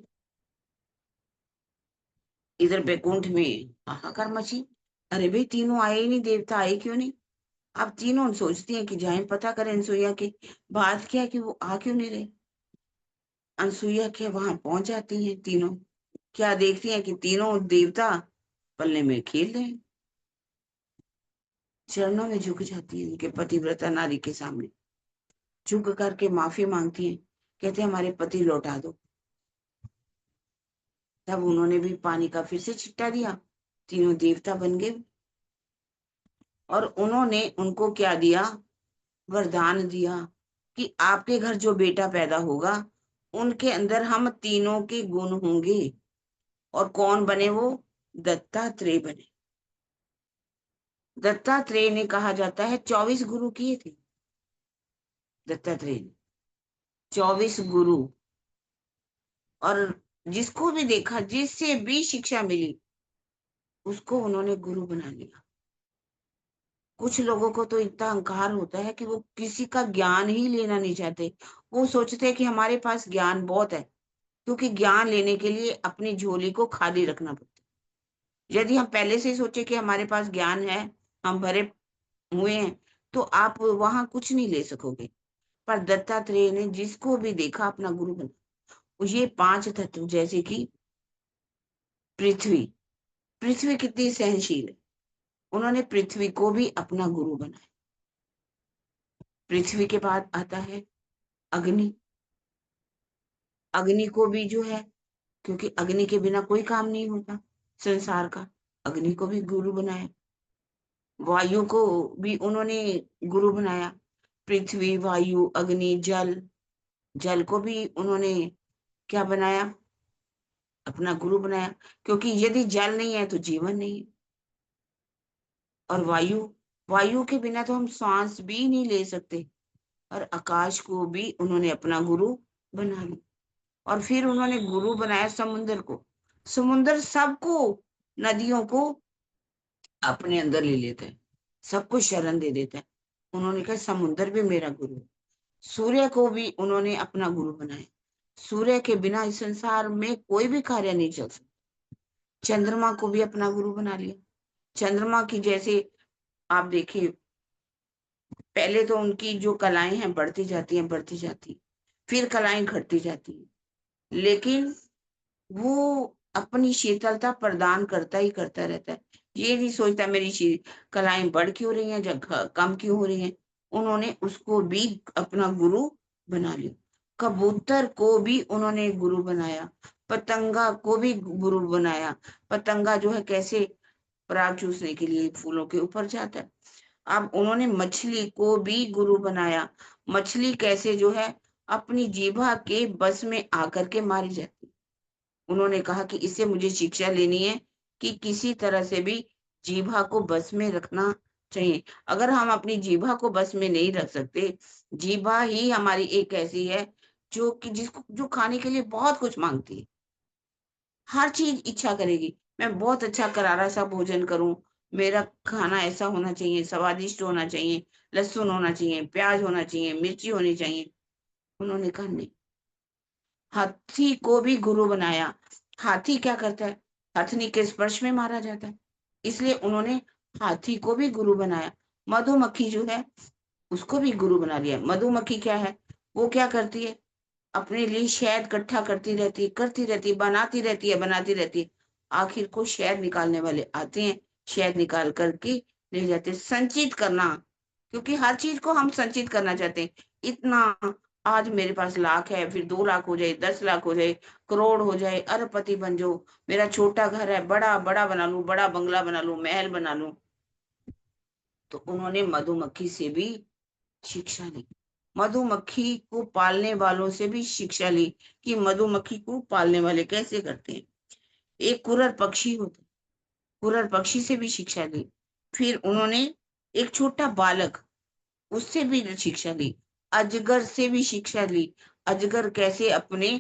इधर बैकुंठ में हाहाकार मची। अरे भाई तीनों आए ही नहीं, देवता आए क्यों नहीं? अब तीनों सोचती हैं कि जाएं पता करें अनसुईया की बात क्या है कि वो आ क्यों नहीं रहे। अनसुईया के वहां पहुंच जाती हैं तीनों। क्या देखती हैं कि तीनों देवता पल्ले में खेल रहे हैं। चरणों में झुक जाती है उनके पतिव्रता नारी के सामने, झुक करके माफी मांगती हैं। कहते हमारे पति लौटा दो। तब उन्होंने भी पानी का फिर से छिट्टा दिया, तीनों देवता बन गए। और उन्होंने उनको क्या दिया? वरदान दिया कि आपके घर जो बेटा पैदा होगा, उनके अंदर हम तीनों के गुण होंगे। और कौन बने वो? दत्तात्रेय बने। दत्तात्रेय ने, कहा जाता है 24 गुरु किए थे दत्तात्रेय ने, 24 गुरु। और जिसको भी देखा, जिससे भी शिक्षा मिली, उसको उन्होंने गुरु बना लिया। कुछ लोगों को तो इतना अहंकार होता है कि वो किसी का ज्ञान ही लेना नहीं चाहते। वो सोचते हैं कि हमारे पास ज्ञान बहुत है, क्योंकि ज्ञान लेने के लिए अपनी झोली को खाली रखना पड़ता है। यदि हम पहले से ही सोचे कि हमारे पास ज्ञान है, हम भरे हुए हैं, तो आप वहाँ कुछ नहीं ले सकोगे। पर दत्तात्रेय ने जिसको भी देखा अपना गुरु बना। ये 5 तत्व, जैसे कि पृथ्वी, पृथ्वी कितनी सहनशील है, उन्होंने पृथ्वी को भी अपना गुरु बनाया। पृथ्वी के बाद आता है अग्नि। अग्नि को भी जो है, क्योंकि अग्नि के बिना कोई काम नहीं होता संसार का, अग्नि को भी गुरु बनाया। वायु को भी उन्होंने गुरु बनाया। पृथ्वी, वायु, अग्नि, जल, जल को भी उन्होंने क्या बनाया? अपना गुरु बनाया, क्योंकि यदि जल नहीं है तो जीवन नहीं है। और वायु, वायु के बिना तो हम श्वास भी नहीं ले सकते। और आकाश को भी उन्होंने अपना गुरु बना लिया। और फिर उन्होंने गुरु बनाया समुद्र को। समुद्र सबको, नदियों को अपने अंदर ले लेता है, सबको शरण दे देता है। उन्होंने कहा समुद्र भी मेरा गुरु है। सूर्य को भी उन्होंने अपना गुरु बनाया। सूर्य के बिना इस संसार में कोई भी कार्य नहीं चल सकता। चंद्रमा को भी अपना गुरु बना लिया। चंद्रमा की जैसे आप देखिए, पहले तो उनकी जो कलाएं हैं बढ़ती जाती हैं, बढ़ती जाती हैं, फिर कलाएं घटती जाती हैं, लेकिन वो अपनी शीतलता प्रदान करता ही करता रहता है। ये नहीं सोचता मेरी कलाएं बढ़ क्यों रही हैं, कम क्यों हो रही हैं। उन्होंने उसको भी अपना गुरु बना लिया। कबूतर को भी उन्होंने गुरु बनाया। पतंगा को भी गुरु बनाया। पतंगा जो है कैसे पराग चूसने के लिए फूलों के ऊपर जाता है। अब उन्होंने मछली को भी गुरु बनाया। मछली कैसे जो है अपनी जीभा के बस में आकर के मारी जाती। उन्होंने कहा कि इससे मुझे शिक्षा लेनी है कि किसी तरह से भी जीभा को बस में रखना चाहिए। अगर हम अपनी जीभा को बस में नहीं रख सकते, जीभा ही हमारी एक ऐसी है जो कि जिसको जो खाने के लिए बहुत कुछ मांगती है, हर चीज इच्छा करेगी। मैं बहुत अच्छा करारा सा भोजन करूं, मेरा खाना ऐसा होना चाहिए, स्वादिष्ट होना चाहिए, लहसुन होना चाहिए, प्याज होना चाहिए, मिर्ची होनी चाहिए। उन्होंने कहा नहीं। हाथी को भी गुरु बनाया। हाथी क्या करता है? हथनी के स्पर्श में मारा जाता है, इसलिए उन्होंने हाथी को भी गुरु बनाया। मधुमक्खी जो है उसको भी गुरु बना लिया। मधुमक्खी क्या है? वो क्या करती है? अपने लिए शहद इकट्ठा करती रहती है, बनाती रहती है, बनाती रहती है। आखिर को शहद निकालने वाले आते हैं, शहद निकाल करके ले जाते हैं। संचित करना, क्योंकि हर चीज को हम संचित करना चाहते हैं। इतना, आज मेरे पास लाख है, फिर 2 लाख हो जाए, 10 लाख हो जाए, करोड़ हो जाए, अरबपति बन जाओ, मेरा छोटा घर है, बड़ा बड़ा बना लूं, बड़ा बंगला बना लूं, महल बना लूं। तो उन्होंने मधुमक्खी से भी शिक्षा ली। मधुमक्खी को पालने वालों से भी शिक्षा ली कि मधुमक्खी को पालने वाले कैसे करते हैं। एक कुरर पक्षी होता है, कुरर पक्षी से भी शिक्षा ली। फिर उन्होंने एक छोटा बालक, उससे भी शिक्षा ली। अजगर से भी शिक्षा ली। अजगर कैसे अपने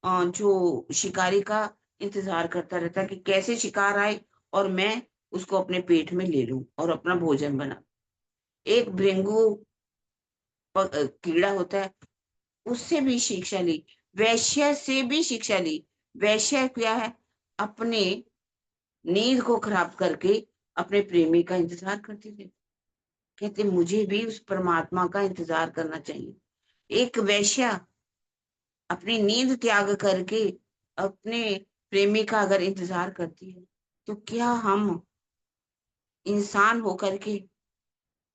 जो शिकारी का इंतजार करता रहता है कि कैसे शिकार आए और मैं उसको अपने पेट में ले लूं और अपना भोजन बना। एक भृंगु कीड़ा होता है, उससे भी शिक्षा ली। वैश्य से भी शिक्षा ली। वैश्य क्या है? अपने नींद को खराब करके अपने प्रेमी का इंतजार करती थी। कहते मुझे भी उस परमात्मा का इंतजार करना चाहिए। एक वैश्या अपनी नींद त्याग करके अपने प्रेमी का अगर इंतजार करती है, तो क्या हम इंसान होकर के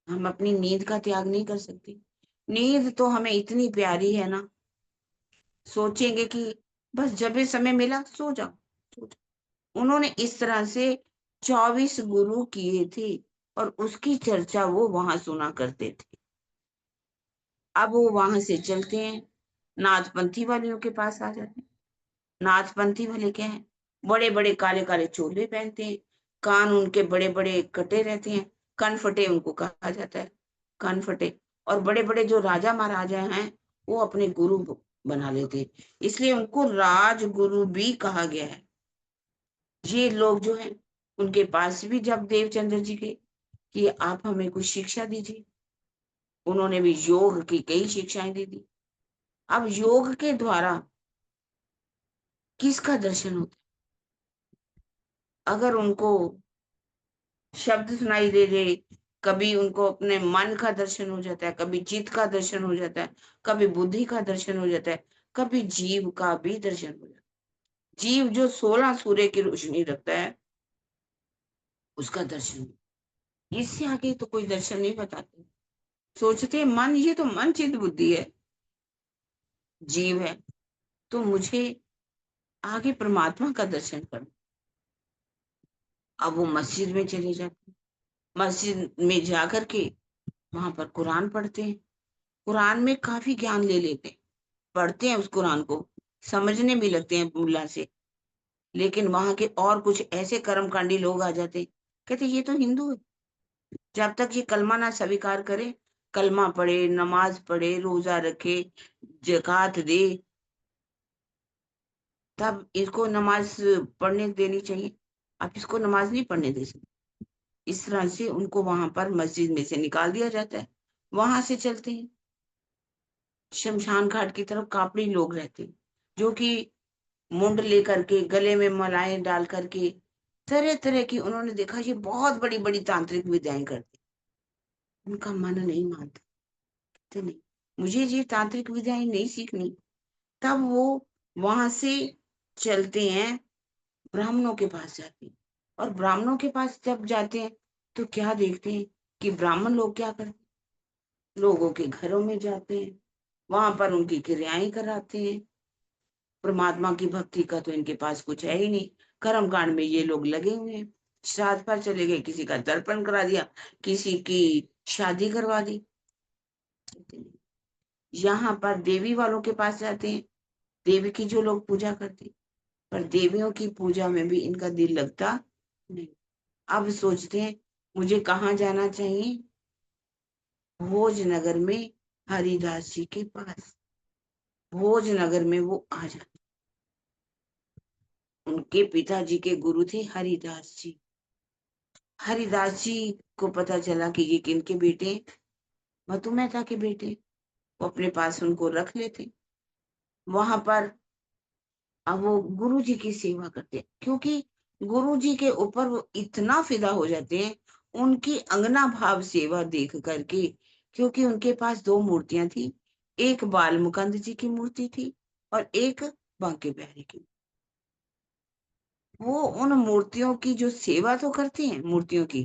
हम अपनी नींद का त्याग नहीं कर सकते? नींद तो हमें इतनी प्यारी है ना, सोचेंगे कि बस जब भी समय मिला सो जाओ, सो जाओ। उन्होंने इस तरह से 24 गुरु किए थे और उसकी चर्चा वो वहां सुना करते थे। अब वो वहां से चलते हैं, नाथपंथी वालियों के पास आ जाते हैं। नाथपंथी वाले क्या है? बड़े बड़े काले काले चोले पहनते हैं, कान उनके बड़े बड़े कटे रहते हैं, कनफटे उनको कहा जाता है, कनफटे। और बड़े बड़े जो राजा महाराजा हैं, वो अपने गुरु बना लेते हैं, इसलिए उनको राजगुरु भी कहा गया है। ये लोग जो है उनके पास भी जब देवचंद्र जी के कि आप हमें कुछ शिक्षा दीजिए, उन्होंने भी योग की कई शिक्षाएं दे दी। अब योग के द्वारा किसका दर्शन होता है? अगर उनको शब्द सुनाई दे दे, कभी उनको अपने मन का दर्शन हो जाता है, कभी चित्त का दर्शन हो जाता है, कभी बुद्धि का दर्शन हो जाता है, कभी जीव का भी दर्शन हो जाता है। जीव जो 16 सूर्य की रोशनी रखता है उसका दर्शन, इससे आगे तो कोई दर्शन नहीं बताते। सोचते हैं मन, ये तो मन चित्त बुद्धि है, जीव है, तो मुझे आगे परमात्मा का दर्शन करना। अब वो मस्जिद में चले जाते हैं, मस्जिद में जाकर के वहां पर कुरान पढ़ते हैं, कुरान में काफी ज्ञान ले लेते हैं, पढ़ते हैं उस कुरान को, समझने भी लगते हैं मुल्ला से। लेकिन वहां के और कुछ ऐसे कर्मकांडी लोग आ जाते हैं, कहते ये तो हिंदू है। जब तक ये कलमा ना स्वीकार करे, कलमा पढ़े, नमाज पढ़े, रोजा रखे, जकात दे, तब इसको नमाज पढ़ने देनी चाहिए। आप इसको नमाज नहीं पढ़ने दे सकते। इस तरह से उनको वहां पर मस्जिद में से निकाल दिया जाता है। वहां से चलते हैं शमशान घाट की तरफ, कापड़ी लोग रहते हैं जो कि मुंड लेकर के, गले में मालाएं डाल करके, तरह तरह की, उन्होंने देखा ये बहुत बड़ी बड़ी तांत्रिक विद्याएं करते, उनका मन नहीं मानता, कहते नहीं, मुझे ये तांत्रिक विद्याएं नहीं सीखनी। तब वो वहां से चलते हैं, ब्राह्मणों के पास जाते हैं। और ब्राह्मणों के पास जब जाते हैं तो क्या देखते हैं कि ब्राह्मण लोग क्या करते हैं, लोगों के घरों में जाते हैं, वहां पर उनकी क्रियाएं कराते हैं। परमात्मा की भक्ति का तो इनके पास कुछ है ही नहीं। कर्म कांड में ये लोग लगे हुए हैं, श्राद्ध पर चले गए, किसी का तर्पण करा दिया, किसी की शादी करवा दी। यहाँ पर देवी वालों के पास जाते हैं, देवी की जो लोग पूजा करते हैं, पर देवियों की पूजा में भी इनका दिल लगता नहीं। अब सोचते हैं मुझे कहाँ जाना चाहिए, भोजनगर में हरिदास जी के पास। भोजनगर में वो आ जाते, उनके पिताजी के गुरु थे हरिदास जी। हरिदास जी को पता चला कि ये किनके बेटे हैं, मधु मेहता के बेटे। वो अपने पास उनको रख लेते, वहां पर अब वो गुरु जी की सेवा करते हैं, क्योंकि गुरु जी के ऊपर वो इतना फिदा हो जाते हैं उनकी अंगना भाव सेवा देख करके। क्योंकि उनके पास दो मूर्तियां थी, एक बाल मुकुंद जी की मूर्ति थी और एक बांके बिहारी की। वो उन मूर्तियों की जो सेवा तो करती हैं मूर्तियों की,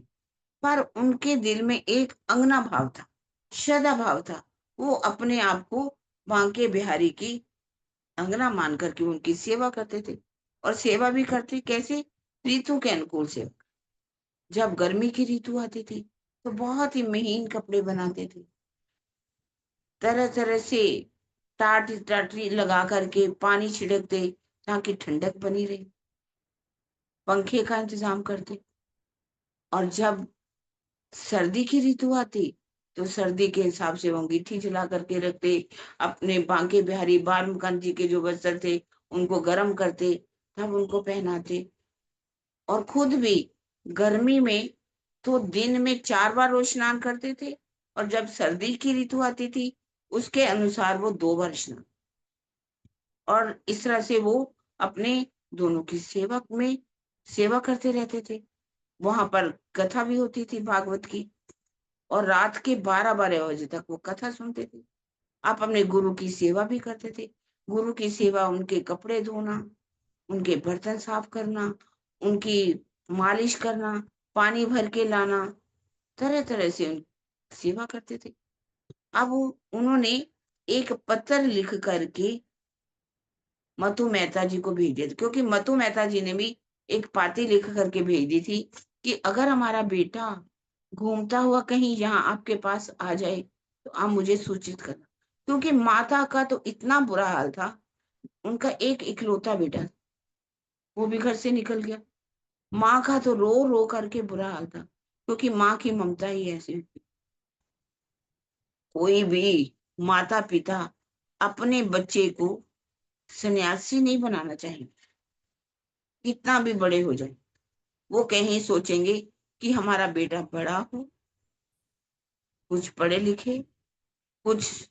पर उनके दिल में एक अंगना भाव था, श्रद्धा भाव था। वो अपने आप को बांके बिहारी की अंगना मान करके उनकी सेवा करते थे। और सेवा भी करते कैसे, ऋतु के अनुकूल सेवा। जब गर्मी की ऋतु आती थी तो बहुत ही महीन कपड़े बनाते थे, तरह तरह से टाट टाटरी लगा करके पानी छिड़कते ताकि ठंडक बनी रहे, पंखे का इंतजाम करते। और जब सर्दी की ऋतु आती तो सर्दी के हिसाब से वो अंगीठी जला करके रखते, अपने बांके बिहारी बाल मुकुंद जी के जो वस्त्र थे उनको गर्म करते, तब उनको पहनाते। और खुद भी गर्मी में तो दिन में 4 बार रोज स्नान करते थे, और जब सर्दी की ऋतु आती थी उसके अनुसार वो 2 बार स्नान। और इस तरह से वो अपने दोनों की सेवा में सेवा करते रहते थे। वहां पर कथा भी होती थी भागवत की, और रात के 12-12 बजे तक वो कथा सुनते थे। आप अपने गुरु की सेवा भी करते थे। गुरु की सेवा, उनके कपड़े धोना, उनके बर्तन साफ करना, उनकी मालिश करना, पानी भर के लाना, तरह तरह से सेवा करते थे। अब उन्होंने एक पत्र लिख करके मधु मेहता जी को भेज दिया, क्योंकि मधु मेहता जी ने भी एक पाती लिख करके भेज दी थी कि अगर हमारा बेटा घूमता हुआ कहीं यहाँ आपके पास आ जाए तो आप मुझे सूचित करना। क्योंकि माता का तो इतना बुरा हाल था, उनका एक इकलौता बेटा, वो भी घर से निकल गया। माँ का तो रो रो करके बुरा हाल था, क्योंकि माँ की ममता ही ऐसी। कोई भी माता पिता अपने बच्चे को सन्यासी नहीं बनाना चाहेंगे, कितना भी बड़े हो जाए। वो कहीं सोचेंगे कि हमारा बेटा बड़ा हो, कुछ पढ़े लिखे, कुछ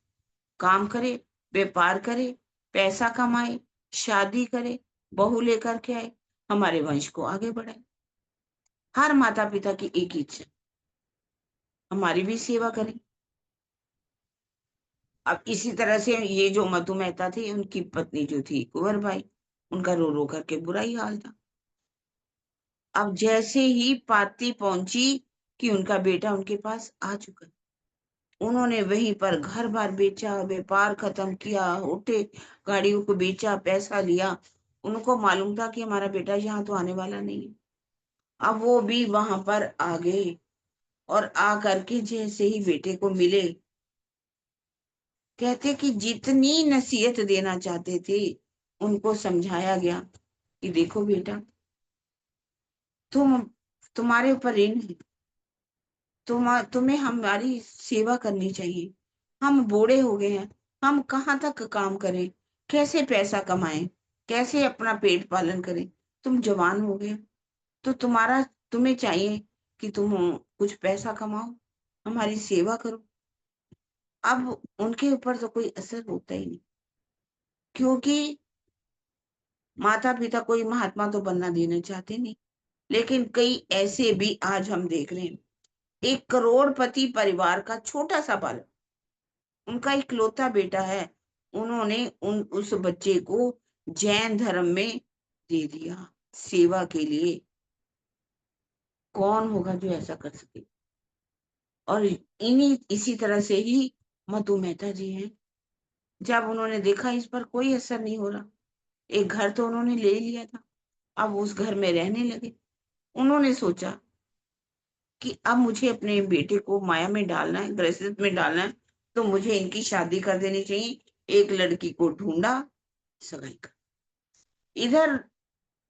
काम करे, व्यापार करे, पैसा कमाए, शादी करे, बहू लेकर के आए, हमारे वंश को आगे बढ़ाए। हर माता पिता की एक ही इच्छा, हमारी भी सेवा करें। अब इसी तरह से ये जो मधु मेहता थी, उनकी पत्नी जो थी कुंवर बाई, उनका रो रो करके बुरा ही हाल था। अब जैसे ही पाती पहुंची कि उनका बेटा उनके पास आ चुका, उन्होंने वहीं पर घर बार बेचा, व्यापार खत्म किया, उठे, गाड़ियों को बेचा, पैसा लिया। उनको मालूम था कि हमारा बेटा यहाँ तो आने वाला नहीं है। अब वो भी वहां पर आ गए, और आ करके जैसे ही बेटे को मिले, कहते कि जितनी नसीहत देना चाहते थे, उनको समझाया गया कि देखो बेटा, तुम तुम्हारे ऊपर ऋण है, तुम्हें हमारी सेवा करनी चाहिए। हम बूढ़े हो गए हैं, हम कहाँ तक काम करें, कैसे पैसा कमाएं, कैसे अपना पेट पालन करें। तुम जवान हो गए, तो तुम्हें चाहिए कि तुम कुछ पैसा कमाओ, हमारी सेवा करो। अब उनके ऊपर तो कोई असर होता ही नहीं, क्योंकि माता पिता कोई महात्मा तो बनना देना चाहते नहीं। लेकिन कई ऐसे भी आज हम देख रहे हैं, एक करोड़पति परिवार का छोटा सा बालक, उनका इकलौता बेटा है, उन्होंने उस बच्चे को जैन धर्म में दे दिया सेवा के लिए। कौन होगा जो ऐसा कर सके? और इसी तरह से ही मधु मेहता जी हैं। जब उन्होंने देखा इस पर कोई असर नहीं हो रहा, एक घर तो उन्होंने ले लिया था, अब उस घर में रहने लगे। उन्होंने सोचा कि अब मुझे अपने बेटे को माया में डालना है, गृहस्थ में डालना है, तो मुझे इनकी शादी कर देनी चाहिए। एक लड़की को ढूंढा, सगाई कर। इधर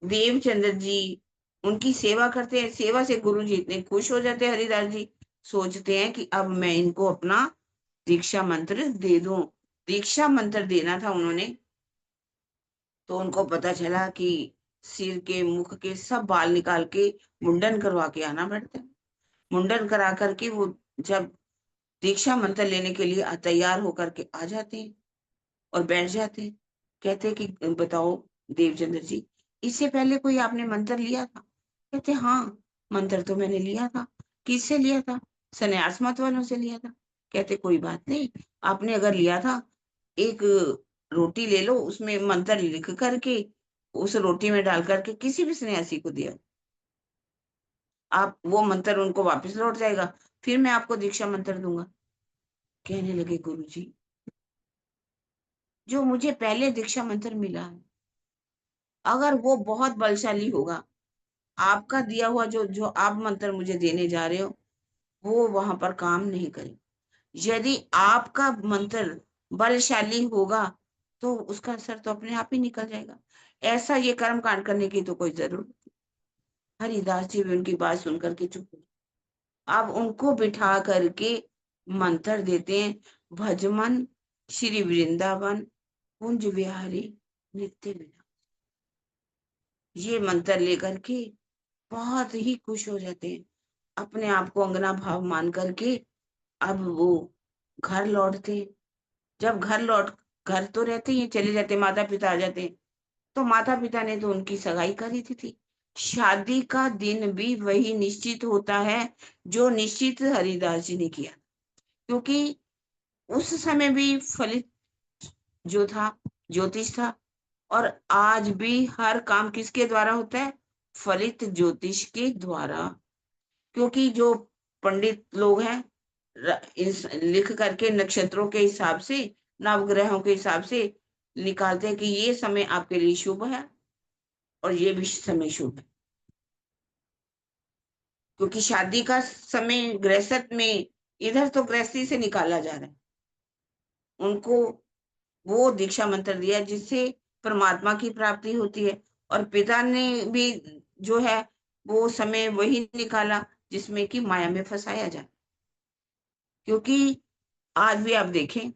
देवचंद्र जी उनकी सेवा करते हैं, सेवा से गुरु जी इतने खुश हो जाते हैं, हरिदास जी सोचते हैं कि अब मैं इनको अपना दीक्षा मंत्र दे दूं। दीक्षा मंत्र देना था उन्होंने, तो उनको पता चला कि सिर के मुख के सब बाल निकाल के मुंडन करवा के आना पड़ता है। मुंडन करा करके वो जब दीक्षा मंत्र लेने के लिए तैयार होकर के आ जाते हैं और बैठ जाते हैं, कहते हैं कि बताओ देवचंद्र जी, इससे पहले कोई आपने मंत्र लिया था? कहते हाँ, मंत्र तो मैंने लिया था। किससे लिया था? संन्यास मत वालों से लिया था। कहते कोई बात नहीं, आपने अगर लिया था, एक रोटी ले लो, उसमें मंत्र लिख करके उस रोटी में डाल करके किसी भी सन्यासी को दिया, आप वो मंत्र उनको वापस लौट जाएगा, फिर मैं आपको दीक्षा मंत्र दूंगा। कहने लगे गुरु जी, जो मुझे पहले दीक्षा मंत्र मिला है, अगर वो बहुत बलशाली होगा, आपका दिया हुआ जो जो आप मंत्र मुझे देने जा रहे हो, वो वहां पर काम नहीं करे। यदि आपका मंत्र बलशाली होगा, तो उसका असर तो अपने आप ही निकल जाएगा। ऐसा ये कर्म कांड करने की तो कोई जरूरत नहीं। हरिदास जी भी उनकी बात सुनकर के चुप हो। अब उनको बिठा करके मंत्र देते हैं, भजमन श्री वृंदावन कुंज विहारी नित्य विना। ये मंत्र लेकर के बहुत ही खुश हो जाते हैं, अपने आप को अंगना भाव मान करके अब वो घर लौटते हैं। जब घर तो रहते ही हैं, चले जाते, माता पिता आ जाते हैं। तो माता पिता ने तो उनकी सगाई करी थी। शादी का दिन भी वही निश्चित होता है जो निश्चित हरिदास जी ने किया, क्योंकि उस समय भी फलित जो था, ज्योतिष था। और आज भी हर काम किसके द्वारा होता है? फलित ज्योतिष के द्वारा। क्योंकि जो पंडित लोग हैं, लिख करके नक्षत्रों के हिसाब से, नवग्रहों के हिसाब से निकालते हैं कि ये समय आपके लिए शुभ है और ये भी समय शुभ है। क्योंकि शादी का समय गृहस्थ में, इधर तो गृहस्थी से निकाला जा रहा है। उनको वो दीक्षा मंत्र दिया जिससे परमात्मा की प्राप्ति होती है। और पिता ने भी जो है वो समय वही निकाला जिसमें कि माया में फंसाया जाए। क्योंकि आज भी आप देखें,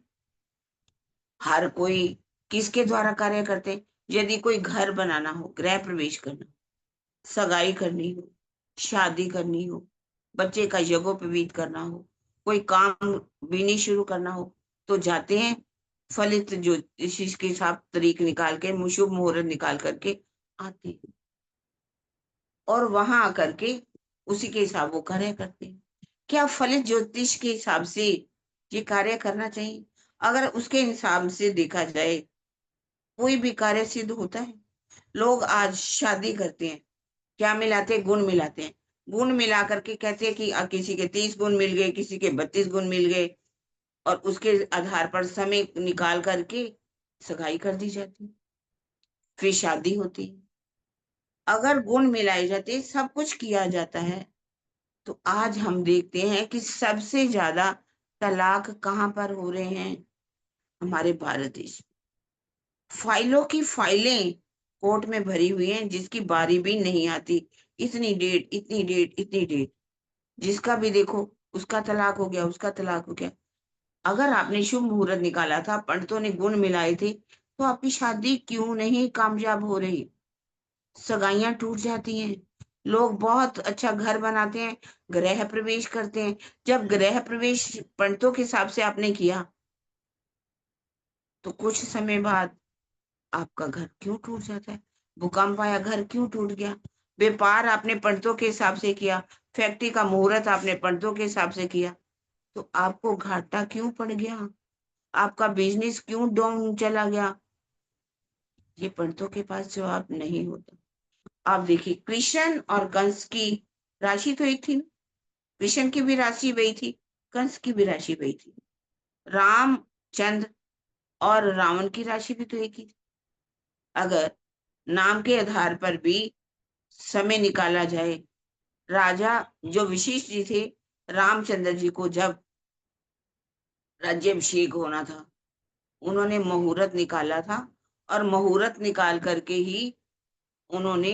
हर कोई किसके द्वारा कार्य करते हैं? यदि कोई घर बनाना हो, गृह प्रवेश करना, सगाई करनी हो, शादी करनी हो, बच्चे का यज्ञोपवीत करना हो, कोई काम बीनी शुरू करना हो, तो जाते हैं फलित ज्योतिषी के साथ तारीख निकाल के, शुभ मुहूर्त निकाल करके आते हैं, और वहां आकर के उसी के हिसाब वो कार्य करते हैं। क्या फलित ज्योतिष के हिसाब से ये कार्य करना चाहिए? अगर उसके हिसाब से देखा जाए, कोई भी कार्य सिद्ध होता है? लोग आज शादी करते हैं, क्या मिलाते हैं? गुण मिलाते हैं। गुण मिला करके कहते हैं कि किसी के 30 गुण मिल गए, किसी के 32 गुण मिल गए, और उसके आधार पर समय निकाल करके सगाई कर दी जाती है, फिर शादी होती है। अगर गुण मिलाए जाते, सब कुछ किया जाता है, तो आज हम देखते हैं कि सबसे ज्यादा तलाक कहाँ पर हो रहे हैं? हमारे भारत देश में। फाइलों की फाइलें कोर्ट में भरी हुई हैं, जिसकी बारी भी नहीं आती। इतनी डेट, इतनी डेट, इतनी डेट, जिसका भी देखो उसका तलाक हो गया, उसका तलाक हो गया। अगर आपने शुभ मुहूर्त निकाला था, पंडितों ने गुण मिलाए थे, तो आपकी शादी क्यों नहीं कामयाब हो रही? सगाइयां टूट जाती हैं। लोग बहुत अच्छा घर बनाते हैं, गृह प्रवेश करते हैं। जब गृह प्रवेश पंडितों के हिसाब से आपने किया, तो कुछ समय बाद आपका घर क्यों टूट जाता है? भूकंप आया, घर क्यों टूट गया? व्यापार आपने पंडितों के हिसाब से किया, फैक्ट्री का मुहूर्त आपने पंडितों के हिसाब से किया, तो आपको घाटा क्यों पड़ गया? आपका बिजनेस क्यों डाउन चला गया? ये पंडितों के पास जवाब नहीं होता। आप देखिए, कृष्ण और कंस की राशि तो एक थी ना? कृष्ण की भी राशि वही थी, कंस की भी राशि वही थी। रामचंद्र और रावण की राशि भी तो एक ही थी। अगर नाम के आधार पर भी समय निकाला जाए, राजा जो विशिष्ट जी थे, रामचंद्र जी को जब राज्याभिषेक होना था, उन्होंने मुहूर्त निकाला था, और मुहूर्त निकाल करके ही उन्होंने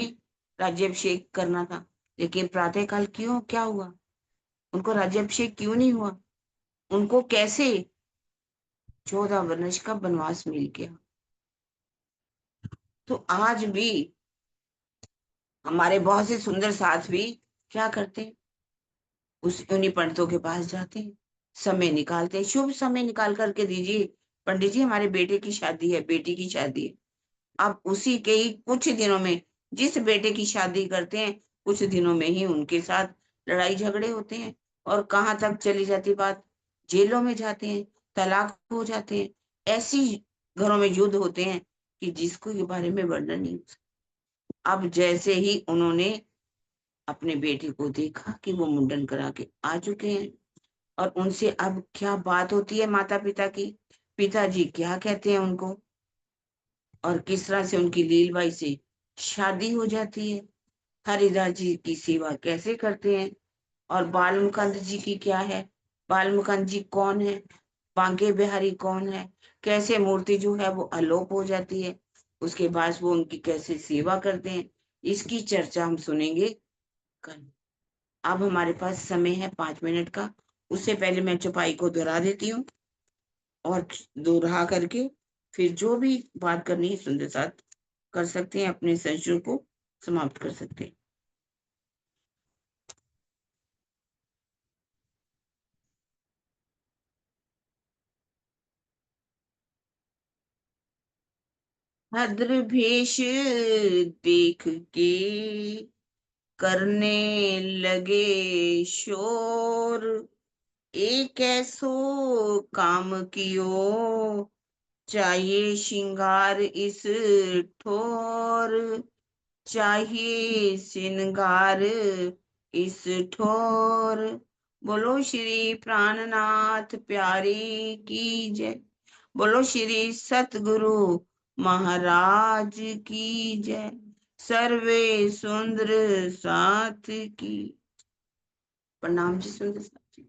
राज्याभिषेक करना था। लेकिन प्रातःकाल क्यों, क्या हुआ? उनको राज्याभिषेक क्यों नहीं हुआ? उनको कैसे 14 वर्ष का वनवास मिल गया? तो आज भी हमारे बहुत से सुंदर साथ भी क्या करते हैं? उस उन्हीं पंडितों के पास जाते हैं, समय निकालते हैं। शुभ समय निकाल करके दीजिए, पंडित जी हमारे बेटे की शादी है, बेटी की शादी है। आप उसी के ही कुछ दिनों में, जिस बेटे की शादी करते हैं, कुछ दिनों में ही उनके साथ लड़ाई झगड़े होते हैं, और कहाँ तक चली जाती बात? जेलों में जाते हैं, तलाक हो जाते हैं। ऐसी घरों में युद्ध होते हैं कि जिसको के बारे में वर्णन नहीं हो सकता। अब जैसे ही उन्होंने अपने बेटे को देखा कि वो मुंडन करा के आ चुके हैं, और उनसे अब क्या बात होती है माता पिता की, पिताजी क्या कहते हैं उनको, और किस तरह से उनकी लीलबाई से शादी हो जाती है। हरिदास जी की सेवा कैसे करते हैं, और बाल मुकुंद जी की क्या है? बाल मुकुंद जी कौन है? बांके बिहारी कौन है? कैसे मूर्ति जो है वो अलोप हो जाती है, उसके बाद वो उनकी कैसे सेवा करते हैं, इसकी चर्चा हम सुनेंगे कल। अब हमारे पास समय है 5 मिनट का। उससे पहले मैं चौपाई को दोहरा देती हूँ, और दोहरा करके फिर जो भी बात करनी है सुंदर साथ कर सकते हैं, अपने सेशन को समाप्त कर सकते हैं। भद्र भेष देख के करने लगे शोर, एक ऐसो काम कियो, चाहिए श्रृंगार इस ठोर, चाहिए श्रृंगार इस ठोर। बोलो श्री प्राणनाथ प्यारी की जय। बोलो श्री सतगुरु महाराज की जय। सर्वे सुंदर साथ की। प्रणाम जी सुंदर साथ।